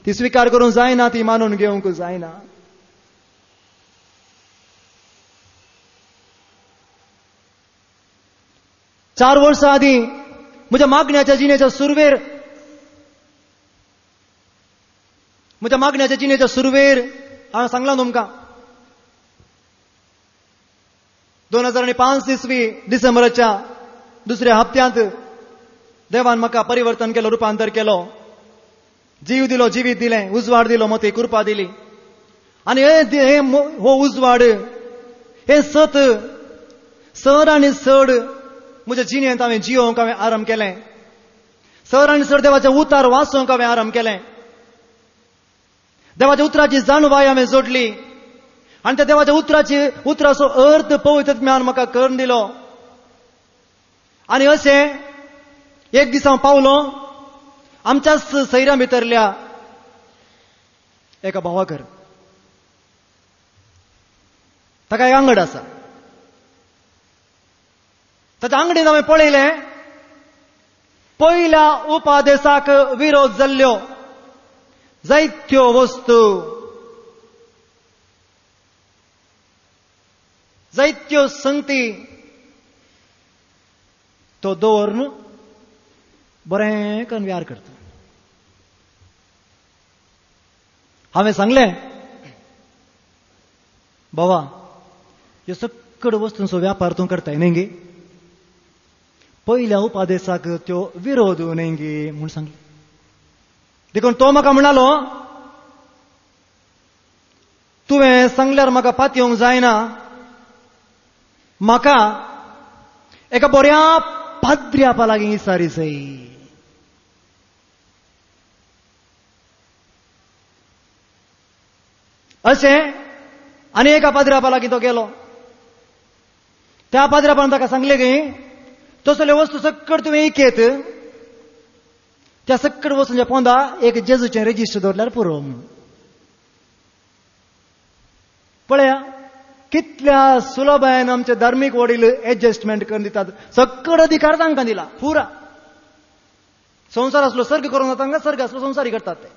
ती स्विकार करूंक जायना, ती मानून घेवंक जायना. चार वर्सां आदीं म्हज्या मागण्याच्या जिणेच्या सुरवेर हांवें सांगलां तुमकां 2005 इसवी डिसेंबराच्या दुसऱ्या हप्त्यांत देवान म्हाका परिवर्तन केलो, रुपांतर केलो, जीव दिलो, जिवीत दिलें, उजवाड दिलो, मोती कृपा दिली. आनी हो उजवाड, हे सर आनी चड म्हज्या जिणेंत हांवें जियोवंक हांवें आरंभ केलें. सर आनी चड देवाचें उतार वाचूंक हांवें आरंभ केलें. देवाच्या उतराची जाणवाय हांवें जोडली आनी त्या देवाच्या उतराचो अर्थ पवित्र ज्ञान म्हाका करून दिलो. आनी अशें एक दिसा पावलो आमच्याच सैरा भितरल्या एका भावाकर. ताका एक आंगड आसा. ताच्या आंगडीन हांवें पळयलें पयल्या उपादेशाक विरोध जाल्ल्यो जायत्यो वस्तू, जायत्यो संगती तो दवरून बरें करून व्यार करता. हांवें सांगलें, बाबा ह्यो सकड वस्तूंचो व्यापार तूं करताय न्ही गे, पयल्या उपादेशाक त्यो विरोध न्ही गे म्हूण सांगलें. देखून तो म्हाका म्हणालो, तुवें सांगल्यार म्हाका पातयेवंक जायना, म्हाका एका बऱ्या पाद्र्यापा लागीं इसारी जाय. अशें आनी एका पाद्र्यापा लागीं तो गेलो. त्या पाद्र्यापान ताका सांगलें की तसल्यो वस्तू सकट तुवें इकेत, त्या सकट वचून पोंदा एक जेजूचें रेजिस्टर दवरल्यार पुरो. पळया कितल्या सुलभान आमचे धार्मीक वडील एडजस्टमेंट करून दितात. सकट अधिकार तांकां दिला पुरा. संसार असलो सर्ग करून तांकां सर्ग असलो संसारी करतात ते.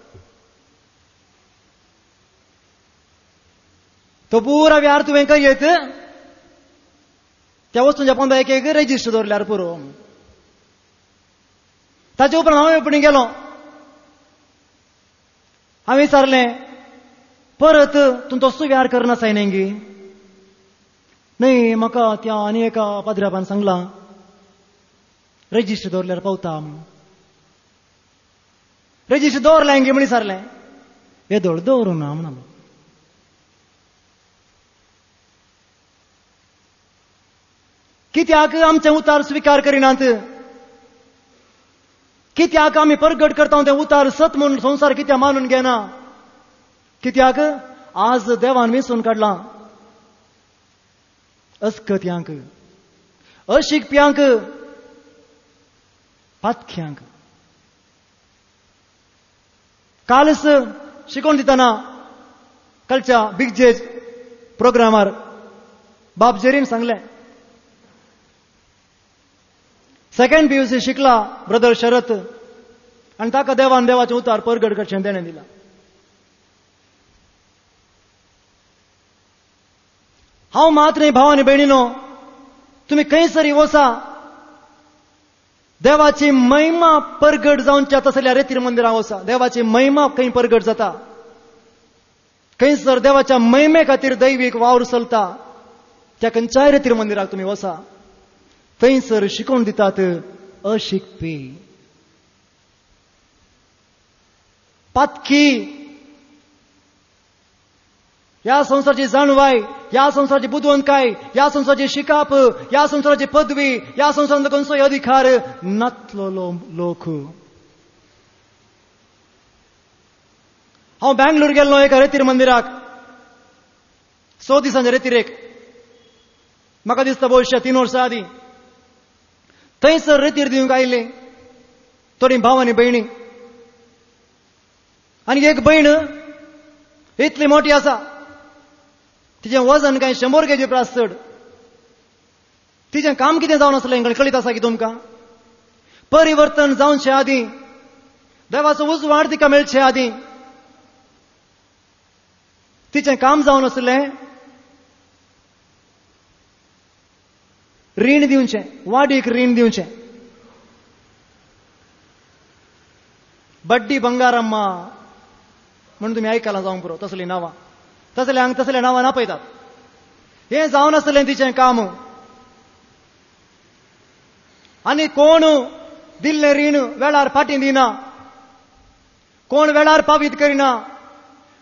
तो पुरा व्यर्थ तुवें करीत त्या वस्तूंच्या पोंदा एक एक रेजिस्टर दवरल्यार पुरो. ताचे उपरांत हांव येवपणी गेलो. हांवें विचारलें परत तूं तसो वेव्हार करना सायनेंगी. न्हय म्हाका त्या आनी एका पाद्र्यापान सांगलां रेजिस्टर दवरल्यार पावता. रेजिस्टर दवरलें गे म्हण विचारलें. येदोळ दवरूं ना म्हणून. कित्याक आमचे उतार स्विकार करिनात? कित्याक आमी परगट करता ते उतार सत म्हणून संसार कित्याक मानून घेना? कित्याक आज देवान विंचून काडलां अस्कत्यांक, अशिकप्यांक, पातख्यांक. कालच शिकोवन दितना कालच्या बिग जेज प्रोग्रामार बाब जेरीन सांगलें. सेकंड PUC शिकला ब्रदर शरत आनी ताका देवान देवाचे उतार परगट करचें तेणें दिला. हांव मात न्ही भावानी भयणीनो, तुमी खंयसरी वचा देवाची महिमा परगट जावच्या तसल्या रेतीर मंदिरां वचा. देवाची महिमा खंय परगट जाता. खंयसर देवाच्या महिमे खातीर दैवीक वावर चलता त्या खंयच्याय रेतीर मंदिराक तुमी वचा. थंयसर शिकोवन दितात अशिकपी, पातकी, ह्या संसाराची जाणवाय, ह्या संसाराची बुदवंतकाय, ह्या संसाराची शिकाप, ह्या संसाराची पदवी, ह्या संसारांत खंयचोय अधिकार नातलो लोक. हांव बँगलोर गेल्लो एका रेतीर मंदिराक 6 दिसांच्या रेतीरेक. म्हाका दिसता भविष्य 3 वर्सां आदीं थंयसर रेतीर दिवंक आयिल्लीं थोडीं भाव आनी भयणी. आनी एक भयण इतली मोठी आसा, तिचें वजन काय 100 kg परस चड. तिचें काम कितें जावन आसलें हें कळीत आसा की तुमकां? परिवर्तन जावचे आदीं, देवाचो उजवाड तिका मेळचे आदीं तिचें काम जावन आसलें रीण दिवचें, वाडीक रीण दिवचें. बड्डी बंगारम्मा म्हणून तुमी आयकलां जावंक पुरो तसलीं नांवां. तसल्यांक तसल्या नांवान आपयतात. हें जावन आसलें तिचें काम. आनी कोण दिल्लें रीण वेळार फाटीं दिना, कोण वेळार पावीत करिना,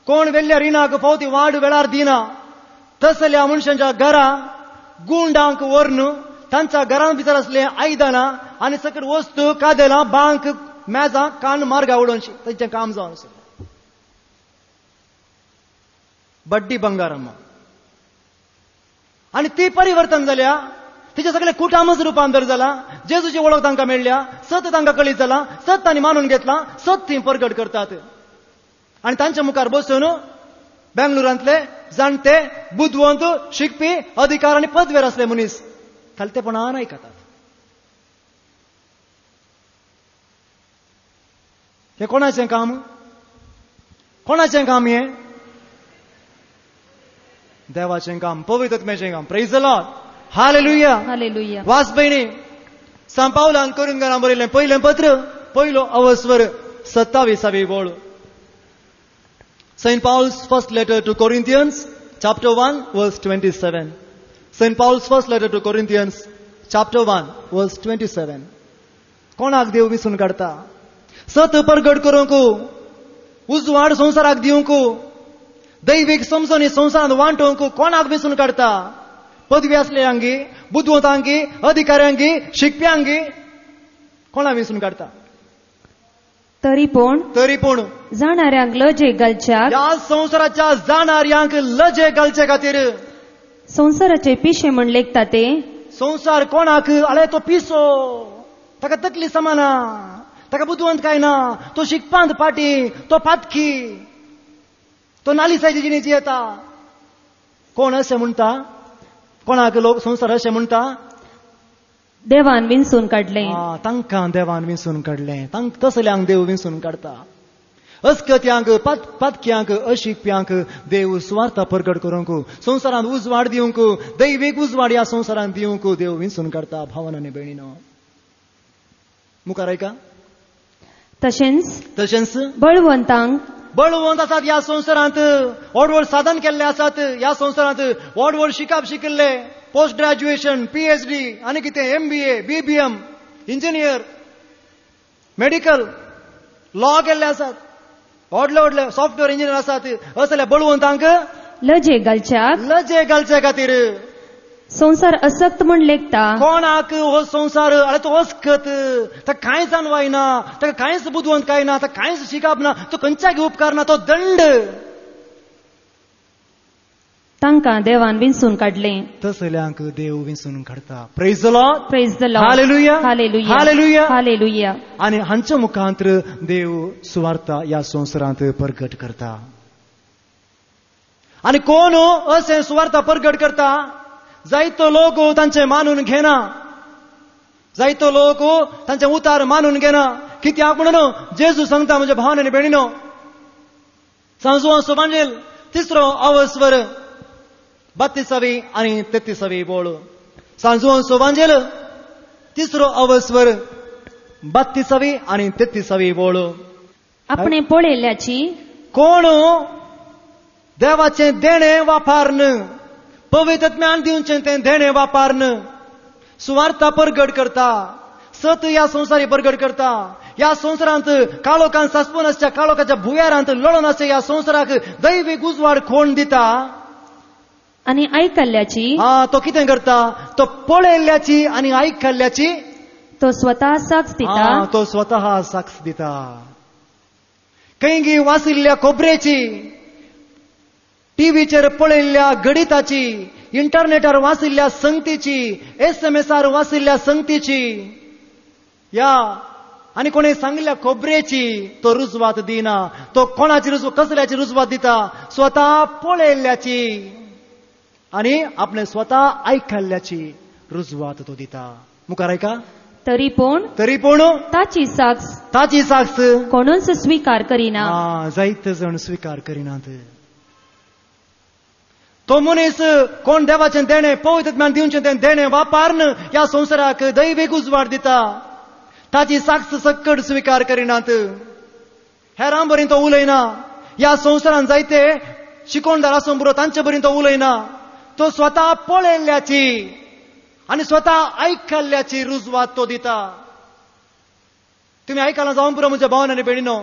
कोण वेल्ल्या रिणाक फावती वाड वेळार दिना, तसल्या मनशांच्या घरा गुंडांक व्हरून तांच्या घरां भितर असले आयदनां आनी सकट वस्तू कादेलां बांक मेजां कान मार्गा उडोवची तांचें काम जावन आसलें. बड्डी बंगारम्मा. आनी ती परिवर्तन जाल्या, तिचे सगळे कुटामच रुपांतर जाला. जेजूची वळख तांकां मेळ्ळ्या, सत तांकां कळीत जाला, सत तांणी मानून घेतला, सत ती परगट करतात. आनी तांच्या मुखार बसून बेंगलोरांतले जाणटे बुदवंत शिकपी अधिकार आनी पदवेर असले मनीस खालतेपणान आयकतात. हे कोणाचें काम? कोणाचें काम हें? देवाचें काम, पवित्र आत्म्याचें काम. Praise the Lord. Hallelujah. Hallelujah. वास भयणी, सांत पावलान कोरिंथांकारांक बरयलें पयलें पत्र, पयलो अवस्वर 27वी बोळ. St. Paul's first letter to Corinthians, chapter 1, verse 27. St. Paul's first letter to Corinthians, chapter 1, verse 27. कोणाक देव विसरून काडटा? सत परगट करूंक, उजवाड संसाराक दिवंक, दैवीक समजोनी संसारांत वांटोवंक कोणाक विसरून काडटा? पदवी असलेल्यांगी, बुदवंतांगी, अधिकाऱ्यांगी, शिकप्यांगी कोणाक विसरून काडटा? तरी पूण जाणाऱ्यांक लजे घालच्या, ह्या संसाराच्या जाणाऱ्यांक लजे घालचे खातीर संसाराचे पिशे म्हण लेखता ते. संसार कोणाक आले तो पिसो, ताका तकली समाना, ताका बुद्वंत काय ना, तो शिकपांत पाटी, तो पातकी, तो नालिसायची जिणेची येता. कोण अशें म्हणटा, कोणाक लोक संसार अशें म्हणटा, देवान विंचून काडले. तांकां देवान विंचून काडलें. तसल्यांक देव विंचून काडता. अस्कत्यांक, पातक्यांक, अशिकप्यांक देव सुवार्ता प्रगट करूंक, संसारांत उजवाड दिवंक, दैवीक उजवाड ह्या संसारांत दिवंक देव विंचून काडता. भावान आनी भयणीनो, मुखार ऐका. तशेंच बळवंत आसात ह्या संसारांत, व्हड व्हड साधन केल्ले आसात ह्या संसारांत, व्हड व्हड शिकप शिकिल्ले, पोस्ट ग्रॅज्युएशन, PhD आनी कितें, MBA, BBM, engineer, medical, law केल्ले आसात, व्हडले व्हडले सॉफ्टवेअर इंजिनियर आसात. असल्या बळवंतांक लजे घालचे खातीर संसार असक्त म्हण लेखता. कोणाक हो संसार, अरे तो अस्कत, ताका कांयच जाणवायना, ताका कांयच बुद्वंत काय ना, ताका कांयच शिकप ना, तो खंयच्याक उपकार ना, तो दंड. तांकां देवान विंचून काडले. तसल्यांक देव विंचून काडता. Praise the Lord. Praise the Lord. Hallelujah. Hallelujah. Hallelujah. Hallelujah. आनी हांच्या मुखांतर देव सुवार्ता ह्या संसारांत प्रगट करता. आनी कोण अशें सुवार्ता प्रगट करता, जायतो लोक तांचे मानून घेना, जायतो लोक तांचे उतार मानून घेना. कित्याक म्हणून जेजू सांगता, म्हज्या भावान आनी भयणीनो, सांजवांचो इवांजेल 3रो अवस्वर 32वी आनी 33वी बोळ. सांजवांचो इवांजेल 3रो अवस्वर 32वी आनी 33वी बोळ. आपणे पळयल्ल्याची कोण देवाचें देणें वापारन, पवित्रत्म्यान दिवचें तें देणें वापारन सुवार्ता प्रगट करता, सत ह्या संवसारी प्रगट करता. ह्या संवसारांत काळोखान सासपून आसच्या, काळोखाच्या भुंयारांत लढोन आसच्या ह्या संवसाराक दैवीक उजवाड कोण दिता, आनी आयकल्ल्याची तो कितें करता, तो पळयल्ल्याची आनी आयकल्ल्याची तो स्वता साक्ष दिता. तो स्वता साक्ष दिता. कैंगी वासिल्ल्या खोबरेची, टीव्हीचेर पळयल्ल्या गणिताची, इंटरनेटार वाचिल्ल्या संगतीची, SMS वाचिल्ल्या संगतीची, या आनी कोणी सांगिल्ल्या खोबरेची तो रुजवात दिना. तो कोणाची कसल्याची रुजवात दिता, स्वता पळयल्ल्याची आनी आपणे स्वता आयकल्ल्याची रुजवात तो दिता. मुखार ऐका. तरी पूण ताची साक्ष कोणूच स्वीकार करिना. जायते जण स्वीकार करिनात. तो मनीस कोण देवाचें देणें, पवित्रत्म्यान दिवचें तें देणें वापारन ह्या संवसाराक दैवीक उजवाड दिता, ताची साक्ष सक्कड स्वीकार करिनात. हेरां बरी तो उलयना. ह्या संवसारांत जायते शिकोणदार आसून पुरो तांचे बरी तो उलयना. तो स्वता पळयल्ल्याची आनी स्वता आयकल्ल्याची रुजवात तो दिता. तुमी आयकलां जावन पुरो म्हज्या भावान आनी भयणीनो.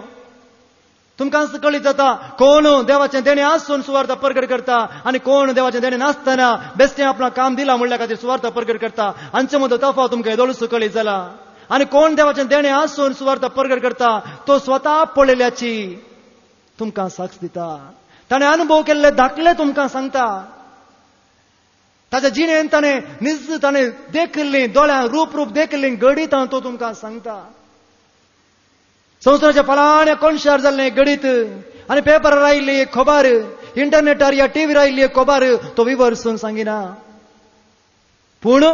तुमकां कळीत जाता कोण देवाचें देणें आसून सुवार्ता प्रगट करता आनी कोण देवाचें देणें नासतना बेश्टें आपणाक काम दिलां म्हणल्या खातीर सुवार्ता प्रगट करता. हांचे मदीं तफावत तुमकां येदोळूच कळीत जाला. आनी कोण देवाचें देणें आसून सुवार्ता प्रगट करता, तो स्वता पळयल्ल्याची तुमकां साक्ष दिता. ताणें अनुभव केल्ले दाखले तुमकां सांगता. ताच्या जिणेंत ताणें देखिल्लीं, दोळ्यांक रूप देखिल्लीं गडीत तो तुमकां सांगता. संवसाराच्या फलाण्या कोणशार जाल्लें गडीत आनी पेपरार आयिल्ली एक खबर, इंटरनेटार या टीव्हीर आयिल्ली एक खबर तो विवरसून सांगिना. पूण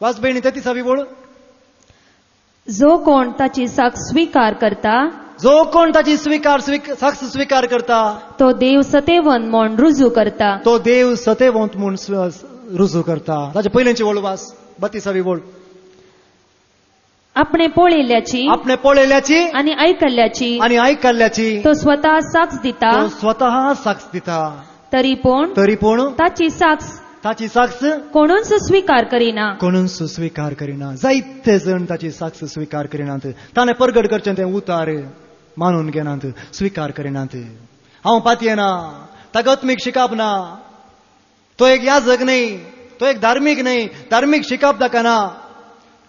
वाच भयणी 33वी बोळ. जो कोण ताची साक्ष स्वीकार करता, जो कोण ताची साक्ष स्वीकार करता, तो देव सतेवंत म्हूण रुजू करता. तो देव सतेवंत म्हूण रुजू करता. ताचे पयलींची बोळ वाच 32वी बोळ. आपणे पळयल्ल्याची आनी आयकल्ल्याची तो स्वता साक्ष दिता. तरी पूण ताची साक्ष कोणूच स्वीकार करिना. जायते जण ताची साक्ष स्वीकार करिनात. ताणें प्रगट करचें तें उतार मानून घेनात, स्वीकार करिनात. हांव पातयेना, ताका आत्मीक शिकप ना, तो एक याजक न्ही, तो एक धार्मीक न्ही, धार्मीक शिकप ताका ना.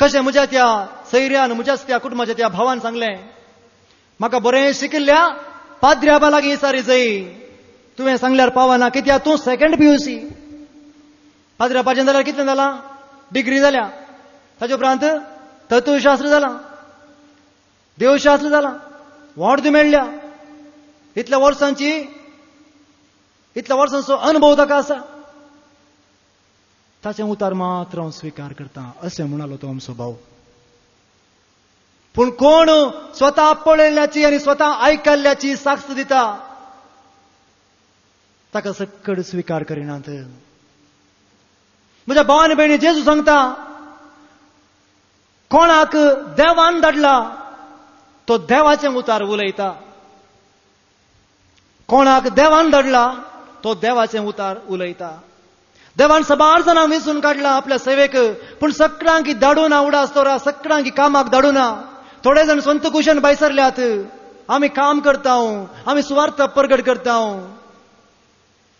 कशें म्हज्या त्या सैर्यान, म्हज्याच त्या कुटुंबाच्या त्या भावान सांगलें, म्हाका बरें शिकिल्ल्या पाद्र्याबा लागीं इसारी जाय. तुवें सांगल्यार पावना, कित्याक तूं सेकंड PUC. पाद्र्यापाचें जाल्यार कितलें जालां, डिग्री जाल्या. ताचे उपरांत तत्वशास्त्र जालां. देव शास्त्र जाला वाढ मेळ्ळ्या इतल्या वर्सांचो अनुभव ताका आसा ताचे उतार मात्र हांव स्विकार करता अशें म्हणालो तो आमचो भाऊ. पूण कोण स्वता पळयल्ल्याची आनी स्वता आयकल्ल्याची साक्ष दिता ताका सक्कड स्विकार करिनात. म्हज्या भावान भयणी जेजू सांगता कोणाक देवान धाडला तो देवाचे उतार उलयता. कोणाक देवान धाडला तो देवाचे उतार उलयता. देवान सबार जाणांक वेंचून काडला आपल्या सेवेक पूण सगळ्यांक धाडूना उडासतोरा सगळ्यांक कामाक धाडूना. थोडे जण स्वंत कुशन बैसरल्यात आमी काम करता आमी सुवार्थ प्रगट करता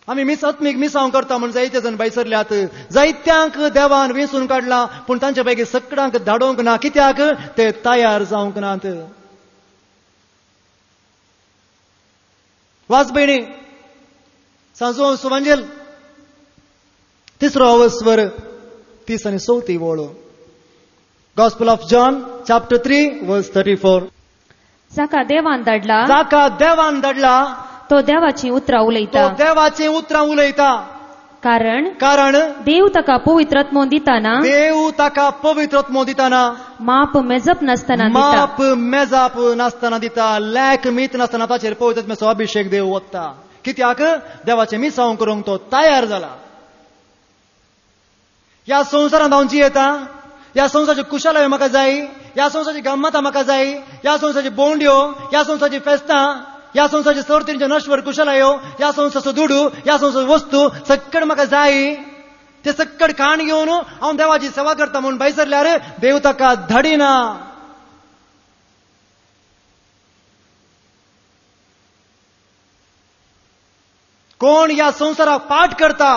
आमी आत्मीक मिसांव करता म्हण जायते जण बैसरल्यात. जायत्यांक देवान वेंचून काडला पूण तांचे पैकी सगळ्यांक धाडोंक ना. कित्याक ते तयार जावंक नात. वाच भयणी सांजो सुवांजेल 3 अवस्वर 30 आनी 34 वळो. Gospel of John, chapter 3, verse 34. जाका देवान धाडला तो देवाची उतरां उलयता. कारण देव ताका पवित्रत्व दिताना माप मेजप नासतना दिता लॅक मीत नासतना ताचेर पवित्रत्वाचो अभिषेक देव ओतता. कित्याक देवाचे मिसांव करूंक तो तयार जाला. ह्या संवसारांत हांव जियेता. ह्या संवसाराची कुशलाय म्हाका जाय. ह्या संवसाराची गम्मतां म्हाका जाय. ह्या संवसाराची बोंड्यो, ह्या संवसाराची फेस्तां, ह्या संवसाराची सर्तींच्यो नश्वर कुशलायो, ह्या संवसाराचो दुडू, ह्या संवसाराची वस्तू सक्कड म्हाका जाय. ते सक्कड खाण घेवन हांव देवाची सेवा करता म्हणून बैसरल्यार देव ताका धाडिना. कोण ह्या संवसाराक पाठ करता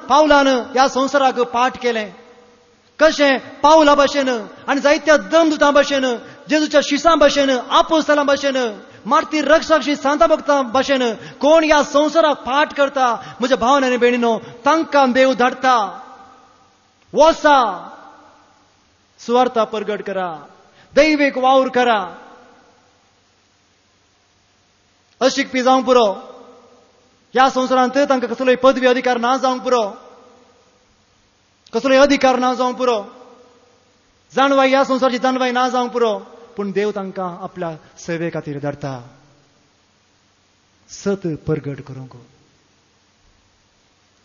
पावलान ह्या संवसाराक पाठ केलें. कशें पावला भशेन आनी जायत्या दमदुतां भशेन जेजूच्या शिसां भशेन आपोस्तलां भशेन मार्तीर रक्षक सांता भक्तां भशेन कोण ह्या संवसाराक पाठ करता म्हज्या भावान आनी भयणीनो तांकां देव धाडटा. वसा सुवार्ता प्रगट करा. दैवीक वावर करा. अशिकपी जावंक पुरो. ह्या संवसारांत तांकां कसलोय पदवी अधिकार ना जावंक पुरो. कसलोय अधिकार ना जावंक पुरो. जाणवाय ह्या संवसाराची जाणवाय ना जावंक पुरो. पूण देव तांकां आपल्या सेवे खातीर धाडटा. सत प्रगट करूंक.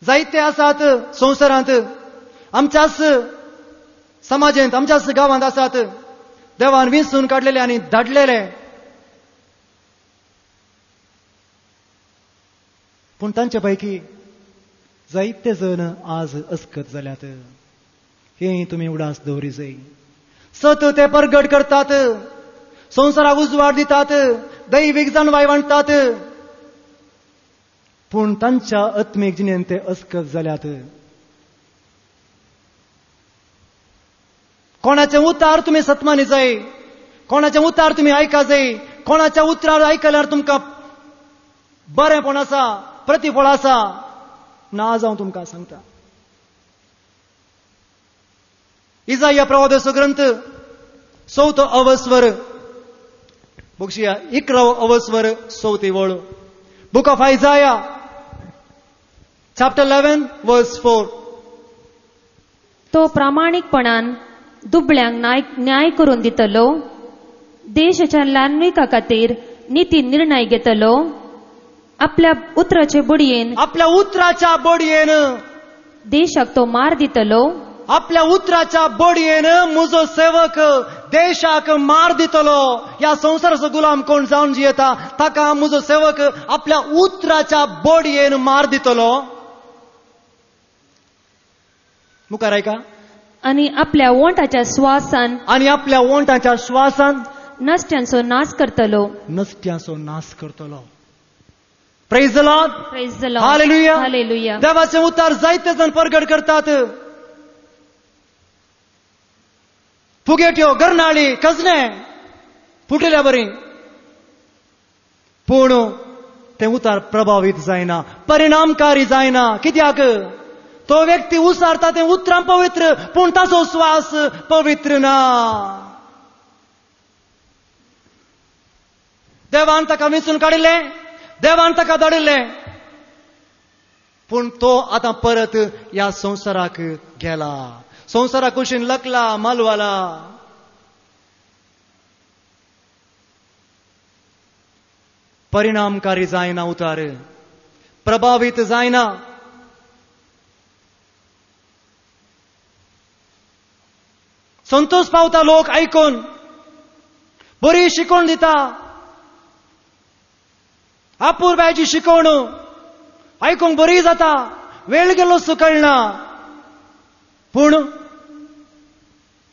जायते आसात संवसारांत आमच्याच समाजांत आमच्याच गांवांत आसात देवान वेंचून काडलेले आनी धाडलेले. पूण तांचे पैकी जायते जण आज अस्कत जाल्यात. हे तुमी उडास दवरी जाय. सत ते प्रगट करतात. संवसाराक उजवाड दितात. दैवीक जाणवाय वांटतात. पूण तांच्या आत्मीक जिणेंत ते अस्कत जाल्यात. कोणाचे उतार तुमी सतमानी जाय. कोणाचे उतार तुमी आयका जाय. कोणाच्या उतरार आयकल्यार तुमकां बरेंपण आसा प्रतिफळ आसा ना जावं तुमकां सांगता. इजाया प्रवादीचो ग्रंथ 4 अवस्वर बघूया 11 अवस्वर 4 वळ. बुक ऑफ आयजाया चॅप्टर 11 वर्स 4. तो प्रामाणिकपणान दुबळ्यांक न्याय करून दितलो. देशाच्या लावणिका खातीर नीती निर्णय घेतलो. आपल्या उतराच्या बडयेन देशाक तो मार दितलो. आपल्या उतराच्या बडयेन म्हजो सेवक देशाक मार दितलो. ह्या संवसाराचो गुलाम कोण जावन जियेता ताका म्हजो सेवक आपल्या उतराच्या बडयेन मार दितलो. मुखार ऐका. आनी आपल्या वोंटाच्या श्वासान नश्ट्यांचो नाश करतलो. Praise the Lord. Hallelujah. देवाचे उतार जायते जण प्रगट करतात. फुगेट्यो गरनाळी कजने फुटल्या बरी. पूण ते उतार प्रभावित जायना परिणामकारी जायना. कित्याक तो व्यक्ती उसारता ते उतरां पवित्र, पूण ताचो स्वास पवित्र ना. देवान ताका वेंचून काडिल्लें, देवान ताका धाडिल्लें, पूण तो आतां परत ह्या संवसाराक गेला. संवसारा कुशीन लकला, मालवाला. परिणामकारी जायना उतार, प्रभावित जायना. संतोष पावता लोक आयकून, बरी शिकवण दिता, अपूर्वाची शिकवण आयकूंक बरी जाता, वेळ गेलो सो कळना, पूण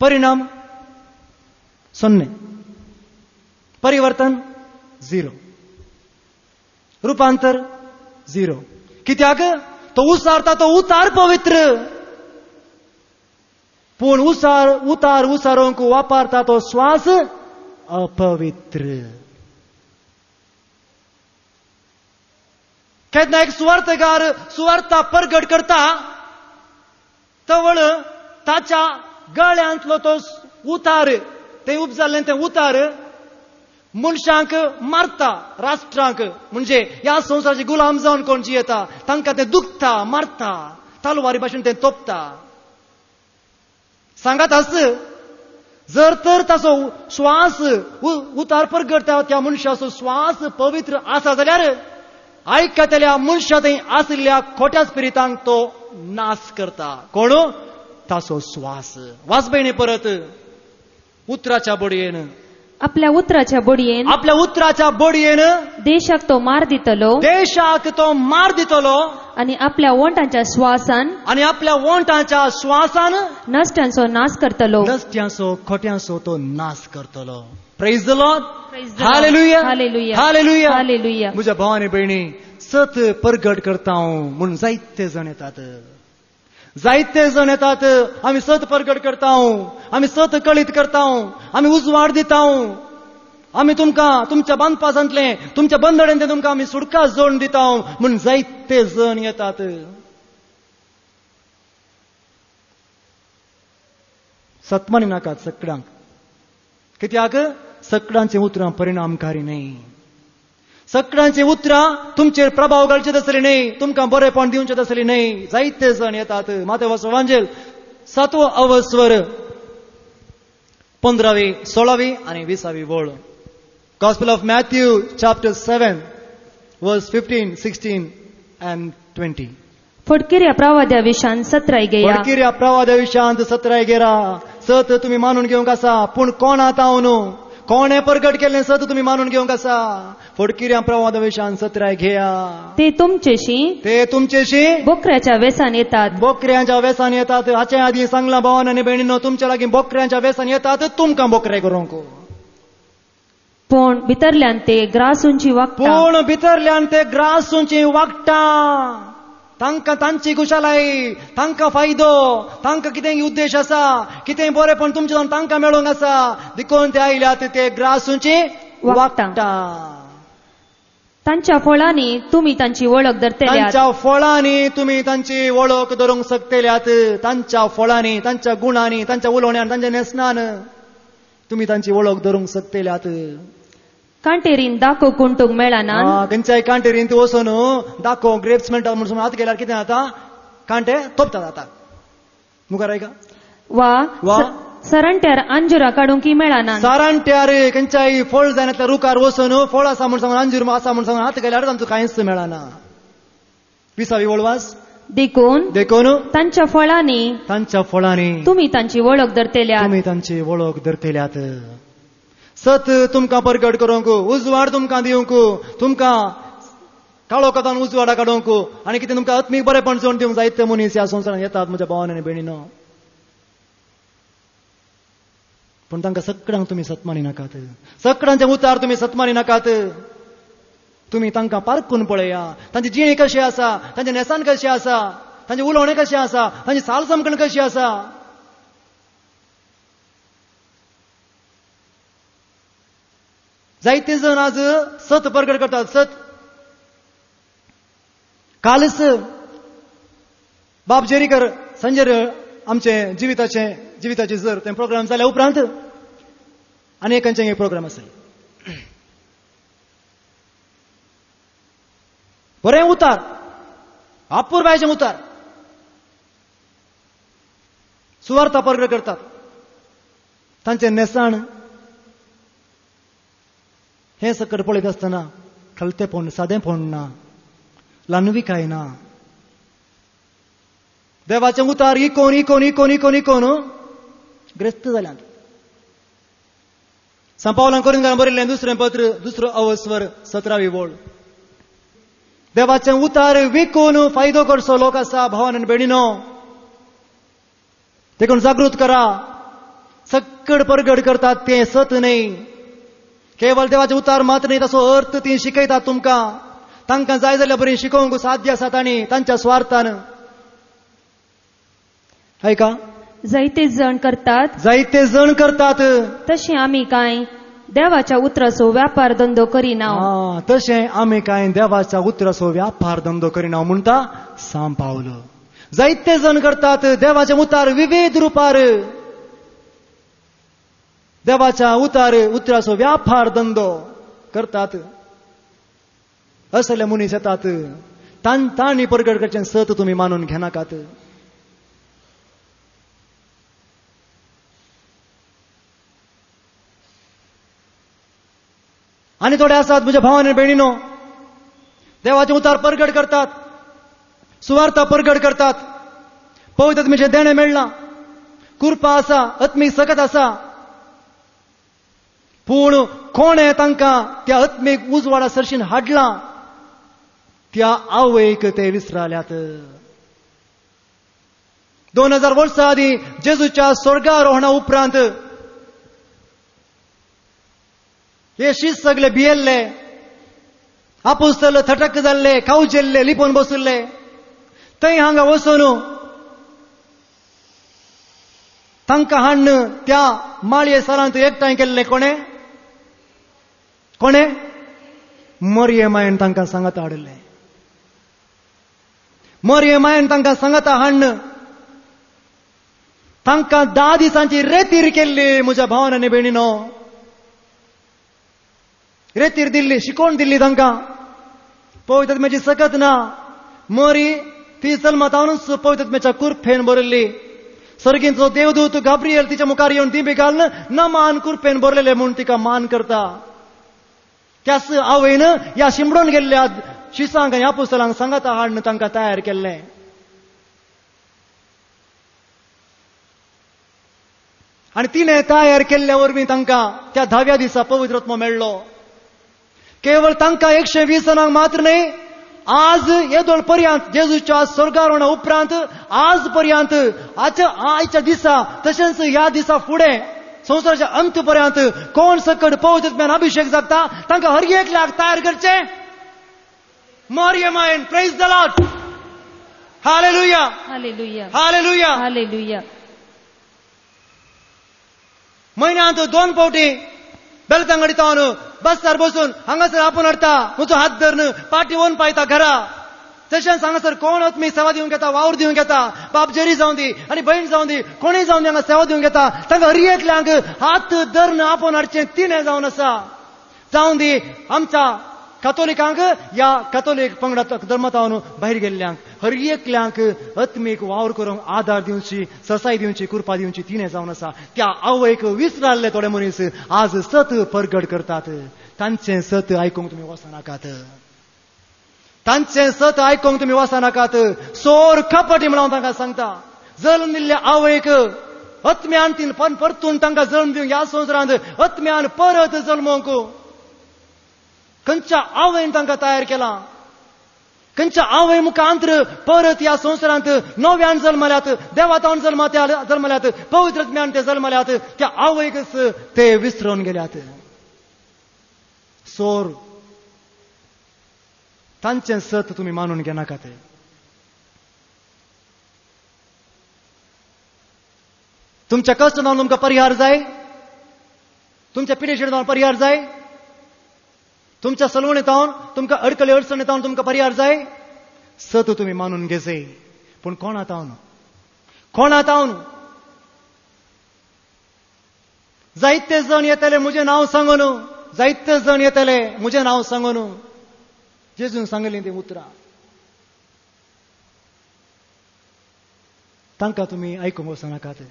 परिणाम शून्य, परिवर्तन 0, रूपांतर 0. कित्याक तो उसारता तो उतार पवित्र, पूण उतार उसारोंक वापरता तो श्वास अपवित्र. केन्ना एक सुवार्थकार सुवार्ता परगट करता तवळ ताच्या गळ्यांतलो तो उतार, ते उपजाल्लें ते उतार मनशांक मारता, राष्ट्रांक, म्हणजे ह्या संवसाराचे गुलाम जावन कोण जियेता तांकां ते दुखता, मारता, तलवारी भाशेन ते तोपता. सांगात आस, जर तर ताचो श्वास उतार परगटता त्या मनशाचो श्वास पवित्र आसा जाल्यार आयकतल्या मनशा थंय आसलेल्या खोट्या स्पिरितांक तो नाश करता. कोण? ताचो श्वास. वास बेणी परत उतराच्या बडयेन, आपल्या उतराच्या बडयेन, आपल्या उतराच्या बडयेन देशाक तो मार दितलो, देशाक तो मार दितलो, आणि आपल्या वोंटांच्या श्वासान, आणि आपल्या वोंटांच्या श्वासान नश्टांचो नाश करतलो, नश्ट्यांचो खोट्यांचो तो नाश करतलो. Praise the Lord. Praise the Lord. Hallelujah, Hallelujah. Hallelujah, Hallelujah. म्हज्या भावानी भयणी, सत परगट करता म्हणून जायते जण येतात, जायते जण येतात. आम्ही सत परगट करता, आम्ही सत कळीत करता, आम्ही उजवाड दिता, आम्ही तुमकां तुमच्या बांदपासांतले, तुमच्या बंदडेन ते तुमकां आम्ही सुडका जोडून दिता म्हणून जायते जण येतात. सतमानी नाकात सगळ्यांक. कित्याक सगळ्यांचे उतरां परिणामकारी न्ही. सगळ्यांचे उतरां तुमचेर प्रभाव घालचे आसले न्ही, तुमकां बरेपण दिवचें आसले न्ही. जायते जण येतात. मातेवाचो एवांजेल 7वो अवस्वर 15वी, 16वी आणि 20वी वळ. Gospel of Matthew chapter 7 verse 15, 16 and 20. फडकिऱ्या प्रवाद्या Vishan 17 गेया. फडकिऱ्या प्रवाद्या विशांत 17 गेरा. सत तुम्ही मानून घेवंक आसा, पूण कोण आतां न्हू, कोणे परगट केल्लें सत तुम्ही मानून घेवंक आसा. फडकिऱ्या प्रवाद विशान 17 घेया. ते तुमचेशी बोकऱ्याच्या वेसान येतात, बोकऱ्यांच्या वेसान येतात. हाचे आधी सांगला भावान आनी भयणीनो, तुमच्या लागीं बोकऱ्यांच्या वेसान येतात, तुमकां बोकरे करूंक. पूण भितरल्यान ते ग्रासूंची वागता, पूण भितरल्यान ते ग्रासूंची वागटा. तांकां तांची खुशालाई, तांकां फायदो, तांकां कितेंय उद्देश आसा, कितेंय बरेपण तुमचे जावन तांकां मेळोंक आसा, देखून ते आयल्यात ते ग्रासूंची वागटा. तांच्या फळांनी तुम्ही तांची वळख धरतल्यात, तांच्या फळांनी तुम्ही तांची वळख धरूंक शकतल्यात. तांच्या फळांनी, तांच्या गुणांनी, तांच्या उलोवण्यान, तांच्या नेसनान तुम्ही तांची वळख धरूंक शकतल्यात. कांटेरीन दाखो कुंटूक मेळना, खंयच्याय कांटेरीन तूं वचून दाखो ग्रेप्स मेळटा म्हणून आतां गेल्यार कितें जाता, कांटे तोपतात. आतां मुखार आयका. वा सरंट्यार अंजुरा काडूंक मेळना, सारांट्यार खंयच्याय फळ जायनातल्या रुखार वचून फळ आसा म्हूण सांगून, अंजूर आसा म्हूण सांगून आतां गेल्यार तांचो कांयच मेळना. 20वी वळवास. देखून तांच्या फळांनी तुम्ही तांची वळख धरतल्यात, तुम्ही तांची वळख धरतल्यात. सत तुमकां परगट करूंक, उजवाड तुमकां दिवंक, तुमकां काळो कोतान उजवाडा काडूंक, आनी कितें तुमकां आत्मीक बरेपण जोड दिवंक जायते मनीस ह्या संवसारांत येतात म्हज्या भावान आनी भयणीनो. पूण तांकां सगळ्यांक तुमी सतमानी नाकात. सगळ्यांचे उतार तुमी सतमानी नाकात. तुमी तांकां पारखून पळया, तांची जिणी कशी आसा, तांचें नेसान कशें आसा, तांचें उलोवणें कशें आसा, तांची साल समकण कशी आसा. जायते जण आज सत परगट करतात. सत कालच बाब जेरीकर संजय आमचे जिविताचे जर ते प्रोग्राम जाल्या उपरांत आनी एकांचे एक प्रोग्राम आसले. बरें उतार, अपूर्वायचे उतार, सुवार्ता प्रगट करतात. तांचे नेसाण हे सकट पळयत आसतना खलतेपण, सादेपण ना, लानविकाय ना. देवाचे उतार इकोन इकोन इकोन इकोन इकोन ग्रस्त जाल्यात. संपावलान कोरिंथांक बरयल्लें दुसरें पत्र 2 अवस्वर 17वी ओळ. देवाचे उतार विकून फायदो करचो लोक आसा भावान आनी भयणीनो, देखून जागृत करा. सकट परगट करतात ते सत न्ही, केवळ देवाचे उतार मात्र न्ही, ताचो अर्थ ती शिकयतात तुमकां. तांकां जाय जाल्यार बरी शिकोवंक साध्य आसा तांणी तांच्या स्वार्थान. ऐका, जायते जण करतात तशें आमी कांय देवाच्या उतराचो व्यापार धंदो करिना. तशें आमी कांय देवाच्या उतराचो व्यापार धंदो करिना म्हणटा साम पावलो. जायते जण करतात देवाचे उतार विविध रुपार, देवाच्या उतराचो व्यापार धंदो करतात. असले मनीस येतात, तांणी प्रगट करचें सत तुमी मानून घेनाकात. आणि थोडे आसात म्हज्या भावांनी भयणीनो, देवाचे उतार प्रगट करतात, सुवार्ता प्रगट करतात, पवित्र आत्म्याचें देणें मेळ्ळां, कृपा आसा, आत्मीक सकत आसा. पूण कोणें तांकां त्या आत्मीक उजवाडा सरशीन हाडलां त्या आवयक ते विसराल्यात. 2000 वर्सां आदीं जेजूच्या स्वर्गारोहणा उपरांत हे शीस सगळे भियेल्ले, आपुस्तल थटक जाल्ले, खावचेल्ले, लिपोवन बसुल्ले. थंय हांगा वचून तांकां हाडून त्या माळये सरांत एकठांय केल्ले कोणे मरियमायन तांकां सांगाता हाडले. मरियमायन तांकां सांगाता हाडून तांकां 10 दिसांची रेतीर केल्ली. म्हज्या भावान आनी भयणीनो, रेतीर दिल्ली, शिकोवन दिल्ली तांकां. पवित्र आत्म्याची सकत ना. मरी ती जल्मातावनूच पवित्र आत्म्याच्या कुरफेन बरयल्ली. सर्गींचो देवदूत गाब्रियल तिच्या मुखार येवन ती बी घालून न मान कुरफेन बरलेले म्हणून तिका मान करता. त्याच आवयन ह्या शिंबडोन गेल्ल्या शिसांक आनी आपुस्तलांक सांगाता हाडून तांकां तयार केल्लें. आनी तिणें तयार केल्ल्या वरवीं तांकां त्या 10व्या दिसा पवित्र आत्मो मेळ्ळो. केवळ तांकां 120 जणांक मात्र न्ही, आज येदोळ पर्यंत जेजूच्या स्वर्गारोहणा उपरांत आज पर्यंत आयच्या दिसा तशेंच ह्या दिसा फुडें संवसाराच्या अंत पर्यंत कोण सकट पवित्र आत्म्यान अभिषेक जाता तांकां हर एकल्याक तयार करचें. मरियमायन, praise the Lord, hallelujah, hallelujah, hallelujah, hallelujah. म्हयन्यांत 2 फावटी बेलतांगडी तावन बसतार बसून हांगासर आपूण हाडटा, म्हजो हात धरून पाठीवून पायता घरा. तशेंच हांगासर कोण आत्मी सेवा दिवंक येता, वावर दिवंक येता, बाप जेरी जावं दी आनी भयण जावं दी, कोणीय जावं दी हांगा सेवा दिवंक येता, तांकां हर एकल्यांक हात धरून आपूण हाडचें तिणें जावन आसा. जावं दी आमच्या कॅथोलिकांक या कॅथोलिक पंगडा धर्मतावन भायर गेल्ल्यांक हर एकल्यांक आत्मीक वावर करूंक आदार दिवची, ससाय दिवची, कृपा दिवची तिणें जावन आसा. त्या आवयक विसराल्ले थोडे मनीस आज सत प्रगट करतात. तांचें सत आयकूंक तुमी वचनाकात. तांचें सत आयकूंक तुमी वचनाकात. सोर कपटी म्हणून तांकां सांगता. जल्म दिल्ल्या आवयक आत्म्यान ती परतून तांकां जल्म दिवंक ह्या संवसारांत आत्म्यान परत जल्मोवंक खंयच्या आवयन तांकां तयार केलां. खंयच्या आवय मुखांतर परत ह्या संवसारांत नव्यान जल्मल्यात, देवातावन जल्मल्यात, पवित्र आत्म्यान ते जल्मल्यात. त्या आवयकच ते विसरून गेल्यात. सोर तांचें सत तुमी मानून घेनाकात. तुमच्या कश्ट जावन तुमकां परिहार जाय, तुमच्या पिडेशीर जावन परिहार जाय, तुमच्या सलवणेतावन तुमकां अडकले अडचणेतावन तुमकां परिहार जाय. सत तुमी मानून घेजय. पूण कोण आतां जायते जण येतले म्हजें नांव सांगून, जायते जण येतले म्हजें नांव सांगून. जेजून सांगली ती उतरां तांकां तुमी आयकूंक वचनाकात.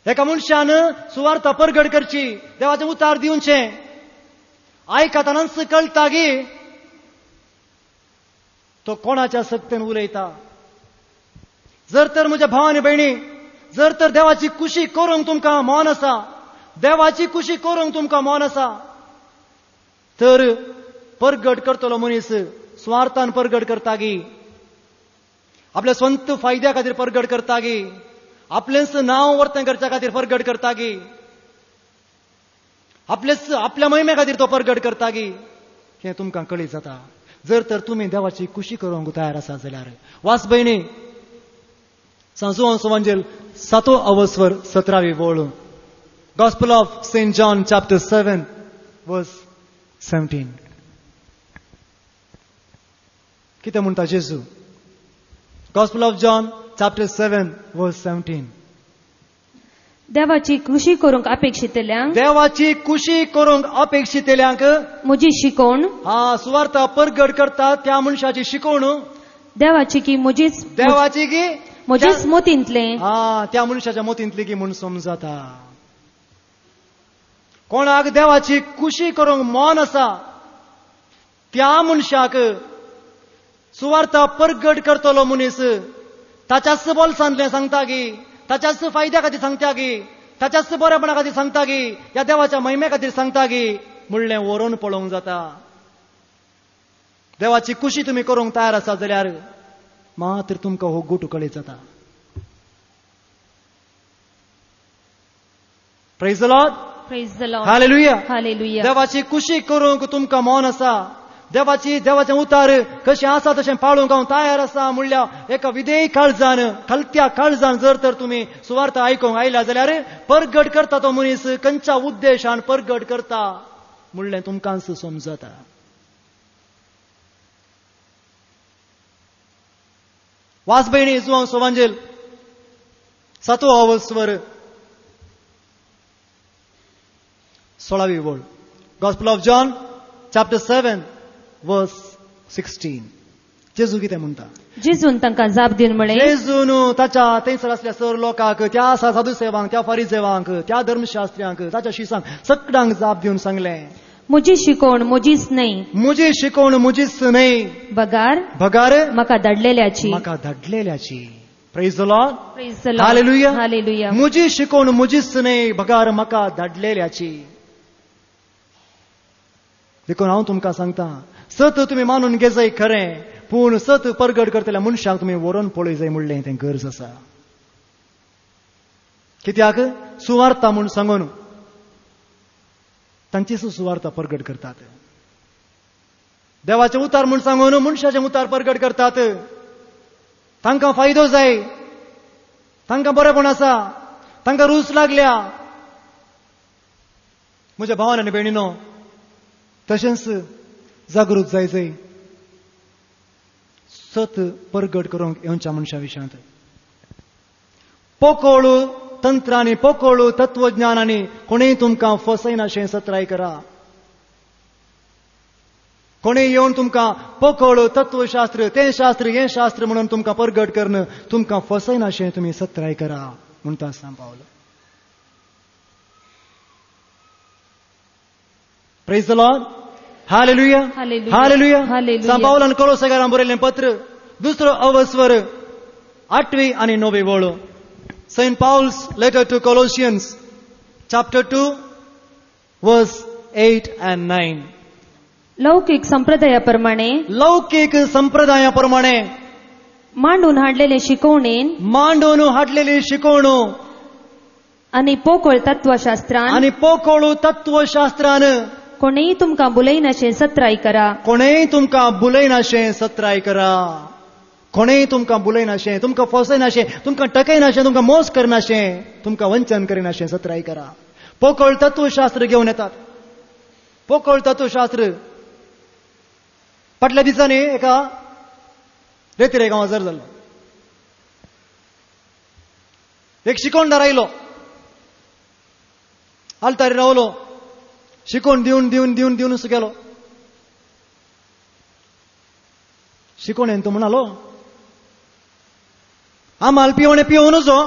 एका मनशान सुवार्थ परगट करची, देवाचें उतार दिवचें. आयकतानाच कळटा की तो कोणाच्या सक्तीन उलयता. जर तर म्हज्या भावानी भयणी, जर तर देवाची खुशी करूंक तुमकां मौन आसा, देवाची खुशी करूंक तुमकां मौन आसा, तर परगट करतलो मनीस स्वार्थान परगट करता गी, आपल्या स्वंत फायद्या खातीर परगट करता गी, आपलेंच नांव वर्तन करच्या खातीर परगट करता गी, आपल्या महिमे खातीर तो परगट करता गी, हें तुमकां कळीत जाता. जर तर तुमी देवाची खुशी करूंक तयार आसा जाल्यार. वास भयणी, सांजो सुवांजेल 7 अवस्वर 17वी वळ. Gospel of St. John chapter 7 verse 17. कितें म्हणटा जेजू? Gospel of John chapter 7 verse 17. देवाची खुशी करूंक अपेक्षितल्यांक, देवाची खुशी करूंक अपेक्षितल्यांक म्हजी शिकवण, सुवार्थ परगट करता त्या मनशाची शिकवण, देवाची की म्हजीच, देवाची की म्हजीच मोतींतले, त्या मनशाच्या मोतींतली की म्हूण समजता. कोणाक देवाची खुशी करूंक मौन आसा त्या मनशाक सुवार्थ परगट करतलो मनीस ताच्याच बोलसांतलें सांगता की, ताच्याच फायद्या खातीर सांगता की, ताच्याच बरेपणा खातीर सांगता की, ह्या देवाच्या महिमे खातीर सांगता की म्हणलें व्हरून पळोवंक जाता. देवाची खुशी तुमी करूंक तयार आसा जाल्यार मात्र तुमकां हो गुट कळीत जाता. Praise the Lord. Praise the Lord. Hallelujah. Hallelujah. देवाची खुशी करूंक तुमकां मौन आसा. देवाचें उतार कशें आसा तशें पाळूंक हांव तयार आसा म्हणल्यार एका विधेय काळजान, खलत्या काळजान जर तर तुमी सुवार्थ आयकूंक आयल्या जाल्यार परगट करता तो मनीस खंयच्या उद्देशान परगट करता म्हणलें तुमकांच समजता. वास भयणी, जुवांव सुवांजेल 7 अवस्वर 16वी वळ. Gospel of John chapter 7 verse 16. जेजू कितें म्हणटा? जेजून तांकां जाप दिवन म्हळें, जेजून ताच्या थंयसर असल्या सर लोकांक, त्या साधू सेवांक, त्या फरिसेवांक, त्या धर्मशास्त्र्यांक, ताच्या शिसांक सगळ्यांक जाप दिवन सांगलें, म्हजी शिकवण म्हजीच न्हय, म्हजी शिकवण म्हजीच न्हय, बगार म्हाका धाडलेल्याची. Praise the Lord. Praise the Lord. Hallelujah. Hallelujah. म्हजी शिकवण म्हजीच न्हय, बगार म्हाका धाडलेल्याची. देखून हांव तुमकां सांगता, सत तुमी मानून घेजय खरें, पूण सत परगट करतल्या मनशाक तुमी व्हरून पळय जाय म्हणलें तें गरज आसा. कित्याक सुवार्थ म्हूण सांगून तांचीच सुवार्थ परगट करतात. देवाचें उतार म्हूण सांगून मनशाचें उतार परगट करतात. तांकां फायदो जाय, तांकां बरेपण आसा, तांकां रूच लागल्या. म्हज्या भावान आनी भयणीनो, तशेंच जागृत जाय सत परगट करूंक येवच्या मनशा विशयांत. पोकळ तंत्रांनी, पोकळ तत्वज्ञानांनी कोणेय तुमकां फसयनाशें सत्राय करा. कोणेय येवन तुमकां पोकळ तत्वशास्त्र, तें शास्त्र हें शास्त्र म्हणून तुमकां परगट करून तुमकां फसयनाशें तुमी सत्राय करा म्हणटा सांग पावलो. Praise the Lord. Hallelujah. Hallelujah. Hallelujah. Hallelujah. सांग पावलान कोलोसायकारांक बरयल्लें पत्र 2 अवस्वर 8वी आनी 9वी वळ. St. Paul's letter to Colossians chapter 2 verse 8 and 9. लौकिक संप्रदायाप्रमाणे मांडून हाडलेले शिकवणेन आनी पोकळ तत्वशास्त्रान कोणेय तुमकां बुलयनाशें सत्राय करा. कोणेय तुमकां बुलयनाशें, तुमकां फसयनाशें, तुमकां टकयनाशें, तुमकां मोस करनाशें, तुमकां वंचन करिनाशें सत्राय करा. पोकळ तत्वशास्त्र घेवन येतात. पोकळ तत्वशास्त्र फाटल्या दिसांनी एका रेतीरे गांवां जर जाल्लो. एक शिकोणदार आयलो, आल्तारी रावलो, शिकोण दिवन दिवन दिवन दिवन असो गेलो. शिकोणेन तो म्हणालो, आम्हाला पिवणे पिवंक नजो,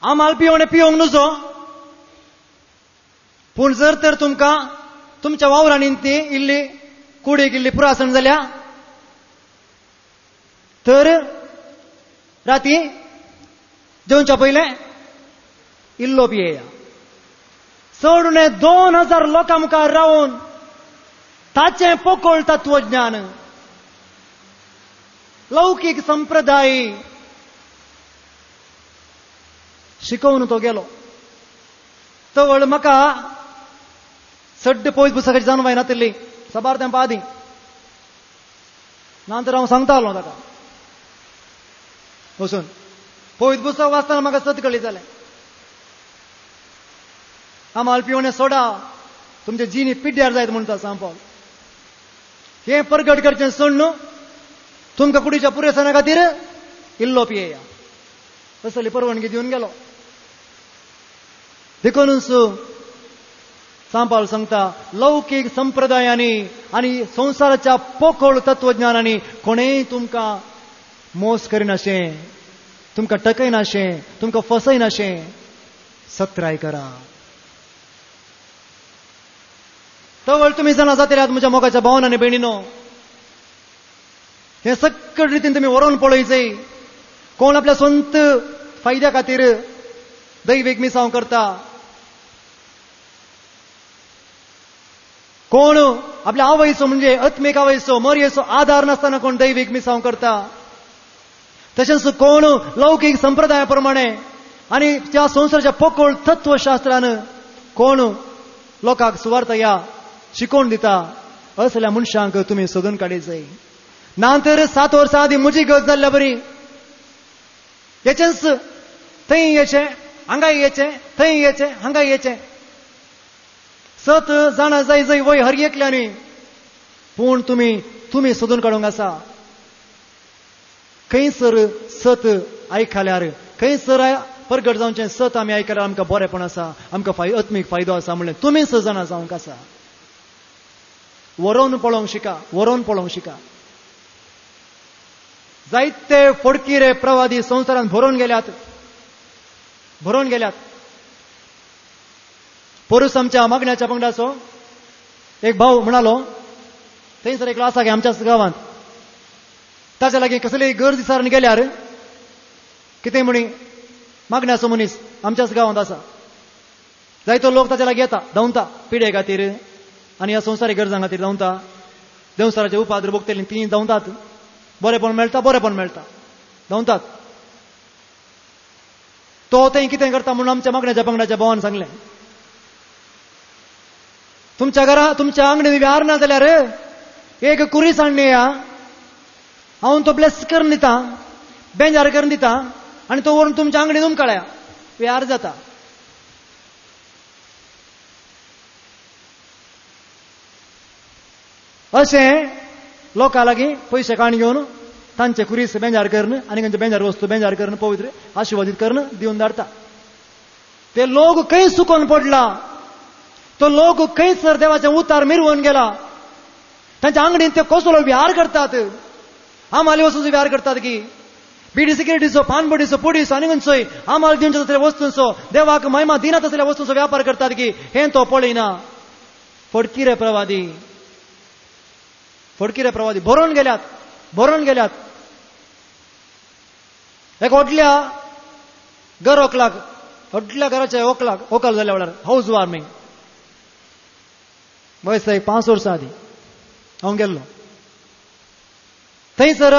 आम्हाला पिवणे पिवंक नजो, पूण जर तर तुमकां तुमच्या वावरांनी ती इल्ली कुडीक इल्ली पुरासण जाल्या तर राती जेवच्या पयले इल्लो पियेया. चड उणे 2000 लोकां मुखार रावन ताचें पोकळ तत्वज्ञान, लौकीक संप्रदाय शिकोवन तो गेलो. तवळ म्हाका सड्ड पयस पुस्तकाची जाणवाय नातिल्ली सबार तेंपा आदीं. नंतर हांव सांगतालो ताका वचून, पयस पुस्तक वाचतना म्हाका सत कळ्ळी जालें. आम्हाला पिवणे सोडा, तुमचे जिनी पिड्ड्यार जायत म्हणटा सांपावल. हें परगट करचें सोड न्हू, तुमकां कुडीच्या पुरेसणा खातीर इल्लो पियेया असली परवानगी दिवन गेलो. देखूनच सांपावल सांगता, लौकीक संप्रदायांनी आनी संवसाराच्या पोकळ तत्वज्ञानांनी कोणेय तुमकां मोस करिनाशें, तुमकां टकयनाशें, तुमकां फसयनाशें. सत्राय करा. तवळ तुमी जाणा जातल्यात म्हज्या मोगाच्या भावांनी आनी भयणीनो, हे सक्कळ रितीन तुमी व्हरोन पळयचें. कोण आपल्या स्वंत फायद्या खातीर दैवीक मिसांव करता, कोण आपल्या आवयचो म्हणजे आत्मीक आवयचो मरयेचो आधार नासतना कोण दैवीक मिसांव करता, तशेंच कोण लौकीक संप्रदाया प्रमाणे आनी त्या संवसाराच्या पोकळ तत्वशास्त्रान कोण लोकांक सुवार्थ या शिकोवन दिता, असल्या मनशांक तुमी सोदून काडीचय. नांतर 7 वर्सां आदीं म्हजी गत जाल्ल्या बरी, हेचेंच थंय येचें, हांगाय येचें, थंय येचें, हांगाय येचें. 7 जाणां जाय जंय वय हर एकल्यानी, पूण तुमी सोदून काडूंक आसा. खंयसर 7 आयकल्यार, खंयसर परगट जावचें 7 आमी आयकल्यार आमकां बरेंपण आसा, आमकां आत्मीक फायदो आसा म्हणलें तुमी 6 जाणां जावंक आसा. व्हरोन पळोवंक शिका, व्हरोन पळोवंक शिका. जायते फोडकिरे प्रवादी संवसारांत भरोवन गेल्यात. पोरुस आमच्या मागण्याच्या पंगडाचो एक भाव म्हणालो, थंयसर एक आसा गे आमच्याच गांवांत, ताच्या लागीं कसलीय गरज दिसार गेल्यार कितें म्हणी मागण्याचो मनीस आमच्याच गांवांत आसा, जायतो लोक ताच्या लागीं येता धांवता पिडे खातीर आनी ह्या संवसारीक गरजां खातीर धांवता. देवसाराचे उपाद्र भोगतेली ती धांवतात, बरेपण मेळटा धांवतात. तो थंय कितें करता म्हणून आमच्या मागण्याच्या पंगडाच्या भावान सांगलें, तुमच्या घरा तुमच्या आंगणीन व्यार ना जाल्यार एक कुरीस हाडून येया, हांव तो ब्लेस करून दिता, बेंजार करून दिता आनी तो व्हरून तुमच्या आंगणीन उमकाळया, व्यार जाता. अशें लोकां लागीं पयशे काण घेवन तांचे कुरीस बेंजार करून आनी खंयचे बेंजार वस्तू बेंजार करून पवित्र आशिर्वादीत करून दिवन धाडटा. ते लोक खंय सुकोवन पडला, तो लोक खंयसर देवाचें उतार मिरवून गेला, तांच्या आंगडीन ते कसलो विहार करतात, आमाली वस्तूंचो विहार करतात की बिडी सिक्युरिटीचो, पानबडीचो, पुडीचो आनी खंयचोय आमाल दिवचे तसल्या वस्तूंचो, देवाक महिमा दिना तसल्या वस्तूंचो व्यापार करतात की हें तो पळयना. फडकिरे प्रवादी भरोवन गेल्यात. एक व्हडल्या घराच्या व्हंकल जाल्या वेळार हाऊस वार्मिंग वयस 5 वर्सां आदीं हांव गेल्लो. थंयसर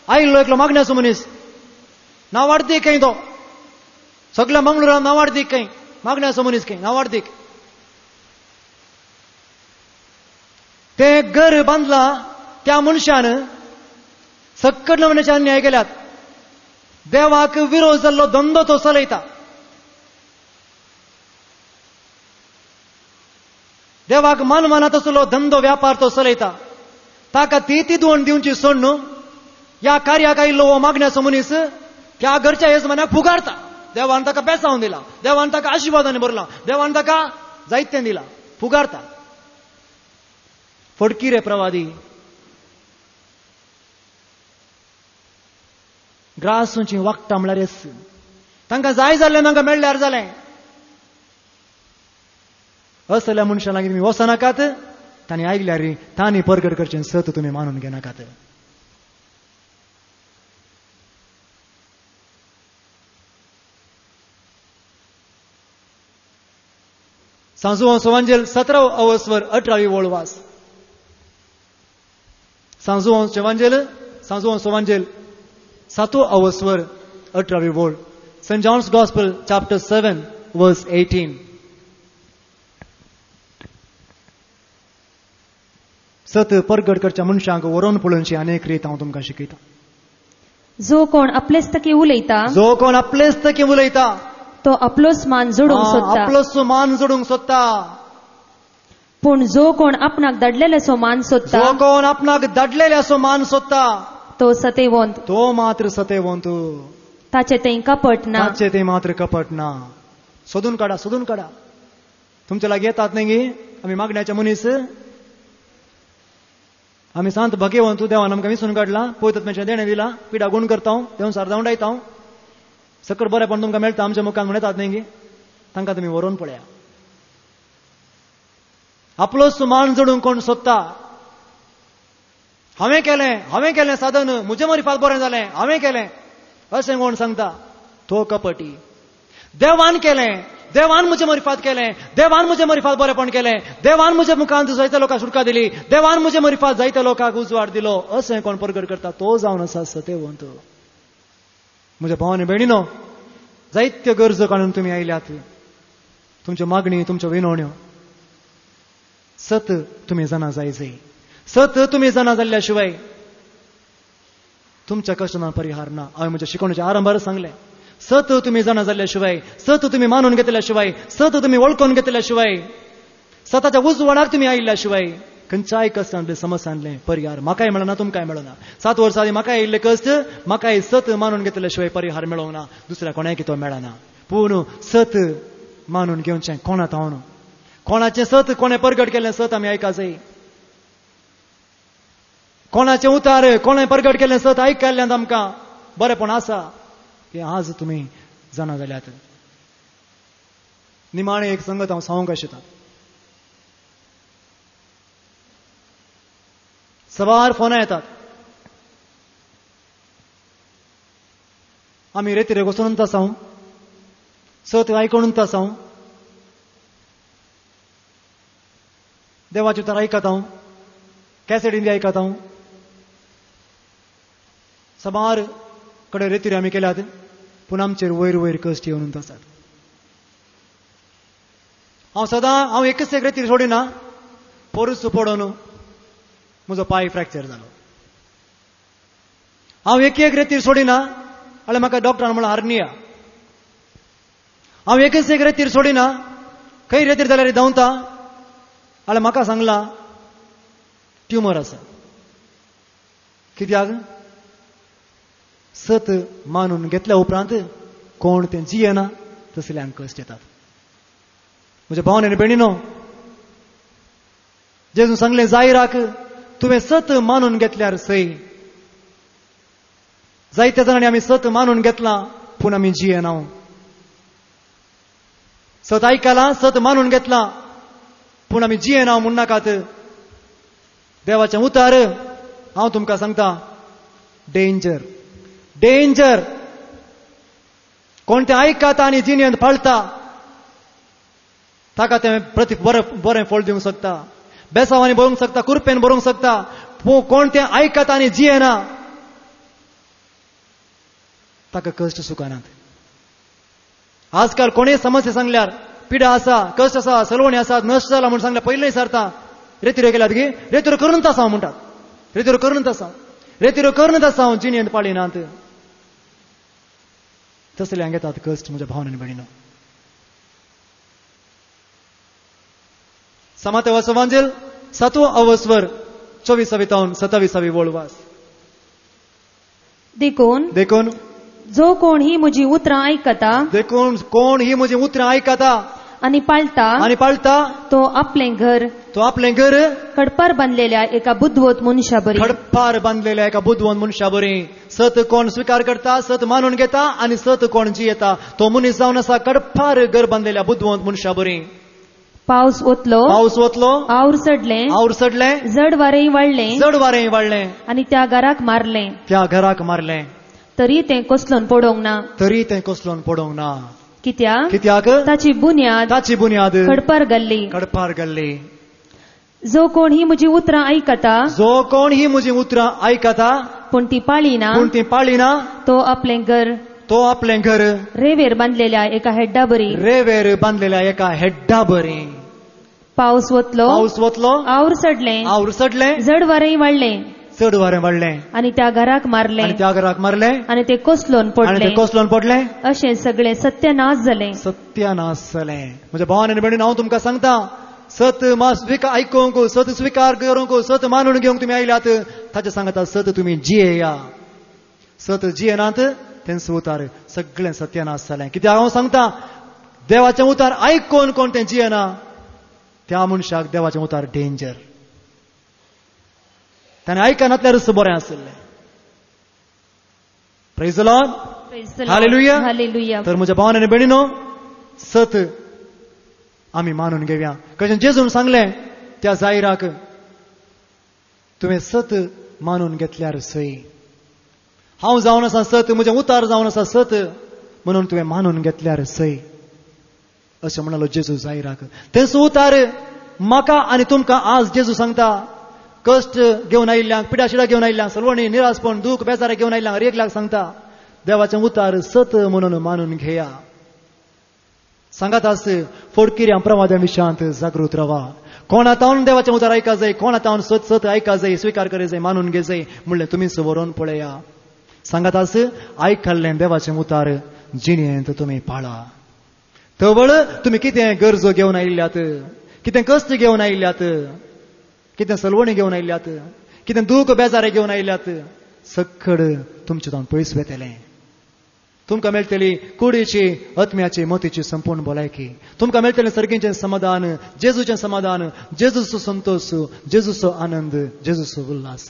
आयिल्लो एकलो मागण्याचो मनीस, नावार्थीक खंय तो, सगळ्या मंगळुरान नावार्थीक खंय, मागण्याचो मनीस खंय नावार्थीक. ते घर बांदला त्या मनशान सक्कट नमुन्याचे अन्याय केल्यात. देवाक विरोध जाल्लो धंदो तो चलयता. देवाक मन मनात असलो धंदो व्यापार तो चलयता ताका ती दोन दिवची सोड न्हू या कार्याक आयिल्लो हो मागण्याचो मनीस त्या घरच्या येजमान्याक पुगारता. देवान ताका बेसावून दिला, देवान ताका आशिर्वादाने भरला, देवान ताका जायतें दिला, पुगारता. फडकी रे प्रवादी ग्रासूची वागता म्हळ्यार येस तांकां जाय जाल्लें तांकां मेळ्ळ्यार जालें. असल्या मनशां लागीं तुमी वचनाकात, तांणी आयकल्यार तांणी परगट करचें सत तुमी मानून घेनाकात. सांजूवंचो वांजेल 17 अवस्वर 18 वळ वास. सांजूवंचो वांजेल 7 अवस्वर 18 वळ. St. John's Gospel, chapter 7, verse 18. सत परगट करच्या मनशांक वरोन पळोवनशी अनेक रीत हांव तुमकां शिकयतां. जो कोण आपलेस्तकी उलयता तो आपलोच मान जोडूंक सोदता. आपलोच मान जोडूंक सोदता. पूण जो कोण आपणाक दडलेलेसो मान सोदता, जो कोण आपणाक दडलेल्याचो मान सोदता, तो सतेवंत. तो मात्र सतेवंत. ताचे तें कपट ना. ताचे ते मात्र कपट ना. सोदून काडा. तुमच्या लागीं येतात न्ही आमी मागण्याचे मनीस, आमी सांत भगेवंत देवान आमकां विसरून काडला, पयतत्म्याचें देणें दिला, पिडा गुण करता, देवन सार धांवडायता, सकट बरेपण तुमकां मेळटा आमच्या मुखान म्हणटात न्ही, तांकां तुमी व्हरोन पळया. आपलोच मान जोडूंक कोण सोदता, हांवें केलें साधन, म्हजें मरिफात बरें जालें, हांवें केलें अशें कोण सांगता, तो कपटी. देवान केलें, देवान म्हजें मरिफात केलें, देवान म्हजें मरिफात बरेपण केलें, देवान म्हज्या मुखांत जायत्या लोकांक सुटका दिली, देवान म्हजें मरिफात जायत्या लोकांक उजवाड दिलो, अशें कोण परगट करता, तो जावन आसा सतेवंत. म्हज्या भावांनी भयणीनो, जायत्यो गरजो काडून तुमी आयल्यात, तुमच्यो मागणी, तुमच्यो विनवण्यो, सत तुमी जाणा जाय. सत तुमी जाणा जाल्ल्या शिवाय तुमच्या कश्टांना परिहार ना. हांवें म्हज्या शिकवणेच्या आरंभार सांगलें, सत तुमी जाणा जाल्ल्या शिवाय, सत तुमी मानून घेतल्या शिवाय, सत तुमी वळखून घेतल्या शिवाय, सताच्या उजवाडाक तुमी आयिल्ल्या शिवाय खंयच्याय कश्टांतले समस्यांतले परिहार म्हाकाय मेळना, तुमकांय मेळना. 7 वर्सां आदी म्हाकाय आयिल्ले कश्ट म्हाकाय सत मानून घेतल्या शिवाय परिहार मेळोंक ना, दुसऱ्या कोणाक तो मेळना. पूण सत मानून घेवचें कोणात हांव, कोणाचें सत, कोणें परगट केल्लें सत आमी आयका जाय. कोणाचें उतार, कोणें परगट केल्लें सत आयकल्ल्यान आमकां बरेपण आसा की आज तुमी जाणा जाल्यात. निमाणें एक संगत हांव सांगूंक आशिता. सवार फोनां येतात, आमी रेतीरे वचून आसां, सत आयकून आसां, देवाचें उतार आयकता, कॅसेटींनी आयकता, सबार कडेन रेतीरे आमी केल्यात, पूण आमचेर वयर वयर कश्ट येवन आसात. हांव एकच एक रेतीर सोडिना, पोरूस पडोन म्हजो पांय फ्रॅक्चर जालो. हांव एक रेतीर सोडिना जाल्यार म्हाका डॉक्टरान म्हणला हार्निया. हांव एकच एक रेतीर सोडिना, खंय रेतीर जाल्यार धांवता जाल्यार म्हाका सांगला ट्युमर आसा. कित्याक? सत मानून घेतल्या उपरांत कोण तें जियेना तसल्यांक कश्ट येतात. म्हज्या भावांनी आनी भयणीनो, जेजून सांगलें जायराक तुवें सत मानून घेतल्यार सय. जायत्या जाणांनी आमी सत मानून घेतलां पूण आमी जियेना. सत आयकलां, सत मानून घेतलां पूण आमी जियेना म्हूण नाकात. देवाचें उतार हांव तुमकां सांगता, डेंजर, डेंजर. कोण तें आयकता आनी जिणेंत पाळटा ताका तें बरें फळ दिवंक शकता, बेसांवांनी बरोवंक शकता, कुरपेन बरोवंक शकता. कोण तें आयकता आनी जियेना ताका कश्ट सुकानात. आजकाल कोणेय समस्या सांगल्यार, पिडा आसा, कश्ट आसा, सलवणी आसात, नश्ट जाला म्हूण सांगल्यार पयलें विचारता रेतीरो गेल्यात गे, रेतीरो करूनच आसा म्हणटात, रेतीरो करूनच आसा, रेतीरो करूनच आसा, जिणेंत पाळिनात. तसल्यांक येतात कश्ट म्हज्या भावांनी भयणीनो. समातेवाचो वांजेल 7 अवस्वर 24 ते 27 वळवास. देखून जो कोण ही म्हजी उतरां आयकता देखून कोण ही म्हजी उतरां आयकता आनी पाळटा तो आपलें घर कडपार बांदलेल्या एका बुद्धवत मनशा बरी. कडपार बांदलेल्या एका बुद्धवंत मनशा बरी. सत कोण स्वीकार करता, सत मानून घेता आनी सत कोण जियेता तो मनीस जावन आसा कडपार घर बांदलेल्या बुद्धवंत मनशा बरी. पावस वतलो आवर सडलें जड वारें वाडलें आनी त्या घराक मारलें तरी तें कसलोन पडोंक ना कित्याक ताची बुन्याद कडपार घाल्ली. जो कोण ही म्हजी उतरां आयकता पूण ती पाळिना तो आपलें घर रेवेर बांदलेल्या एका हेड्डा बरी. पावस वतलो आवर सडलें जड वारें वाडलें आनी त्या घराक मारलें आनी ते कसलोन पडले. अशें सगळें सत्यानाश जालें. म्हज्या भावान आनी भयणीन हांव तुमकां सांगता, सत आयकूंक, सत स्वीकार करूंक, सत मानून घेवंक तुमी आयल्यात, ताचे सांगता सत तुमी जियेया. सत जियेनात तेंच उतार सगळें सत्यानाश जालें. कित्याक हांव सांगता, देवाचें उतार आयकून कोण तें जियेना त्या मनशाक देवाचें उतार डेंजर. ताणें आयकनातल्यारूच बरें आसलें. Praise the Lord. हालेलुया. तर म्हज्या भावान आनी भयणीनो, सत आमी मानून घेवया. कशें जेजून सांगलें त्या जायराक, तुवें सत मानून घेतल्यार सई. हांव जावन आसा सत, म्हजें उतार जावन आसा सत, म्हणून तुवें मानून घेतल्यार सई अशें म्हणलो जेजू जायराक. तेंच उतार म्हाका आनी तुमकां आज जेजू सांगता. कश्ट घेवन आयिल्ल्यांक, पिडाशिडा घेवन आयिल्ल्यांक, सलवणी, निरासपण, दूख, बेजार घेवन आयिल्ल्यांक रेखल्याक सांगता, देवाचें उतार सत म्हणून मानून घेया. सांगात आस फोडकिऱ्या प्रवाद्या विशयांत जागृत रावा. कोणातावन देवाचें उतार आयका जाय, कोणातावन सत आयका जाय, स्वीकार करे जाय, मानून घे जाय म्हणलें तुमीच व्हरून पळया. सांगात आस आयकल्लें देवाचें उतार जिणेंत तुमी पाळा. तवळ तुमी कितें गरजो घेवन आयिल्ल्यात, कितें कश्ट घेवन आयिल्ल्यात, कितें सलवणी घेवन आयिल्ल्यात, कितें दूख बेजारे घेवन आयिल्ल्यात, सगळ तुमचे तावन पयस वेतलें. तुमकां मेळटली कुडीची, आत्म्याची, मोतीची संपूर्ण भलायकी. तुमकां मेळटलें सर्गीचें समाधान, जेजूचें समाधान, जेजूचो संतोष, जेजूचो आनंद, जेजूचो उल्हास.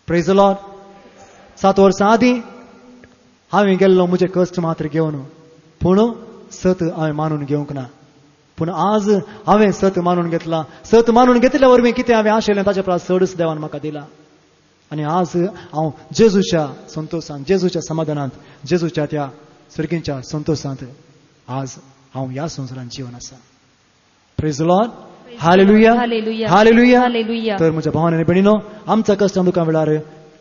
Praise the Lord. 7 वर्सां आदीं हांवें गेल्लो म्हजे कश्ट मात्र घेवन, पूण सत हांवें मानून घेवंक ना. पूण आज हांवें सत मानून घेतला. सत मानून घेतल्या वरवीं कितें हांवें आशिल्लें ताचे परस चडच देवान म्हाका दिला. आनी आज हांव जेजूच्या संतोशांत, जेजूच्या समाधानांत, जेजूच्या त्या सर्गीच्या संतोशांत आज हांव ह्या संवसारांत जीवन आसा. Praise the Lord. हालेलुया. तर म्हज्या भावान आनी भयणीनो, आमच्या कश्टां दुखां वेळार,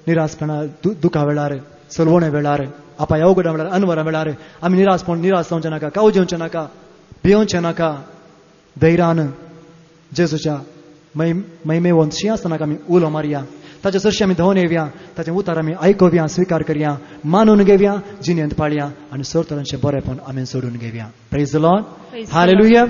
निरासपणा दुखां वेळार, सलवणे वेळार, आपाय अवघडा वेळार, अनवरां वेळार आमी निराश जावचें नाका, काव जेवचें नाका, भियोवचें नाका. धैर्यान जेजूच्या महिमेवंत सिंहासनाक आमी उलो मारया. ताचे सरशी आमी धांवन येवया. ताचें उतार आमी आयकव्या, स्वीकार करया, मानून घेवया, जिणेंत पाळया आनी सर्तरांचें बरेंपण आमी सोडून घेवया. Praise the Lord. हालेलुया.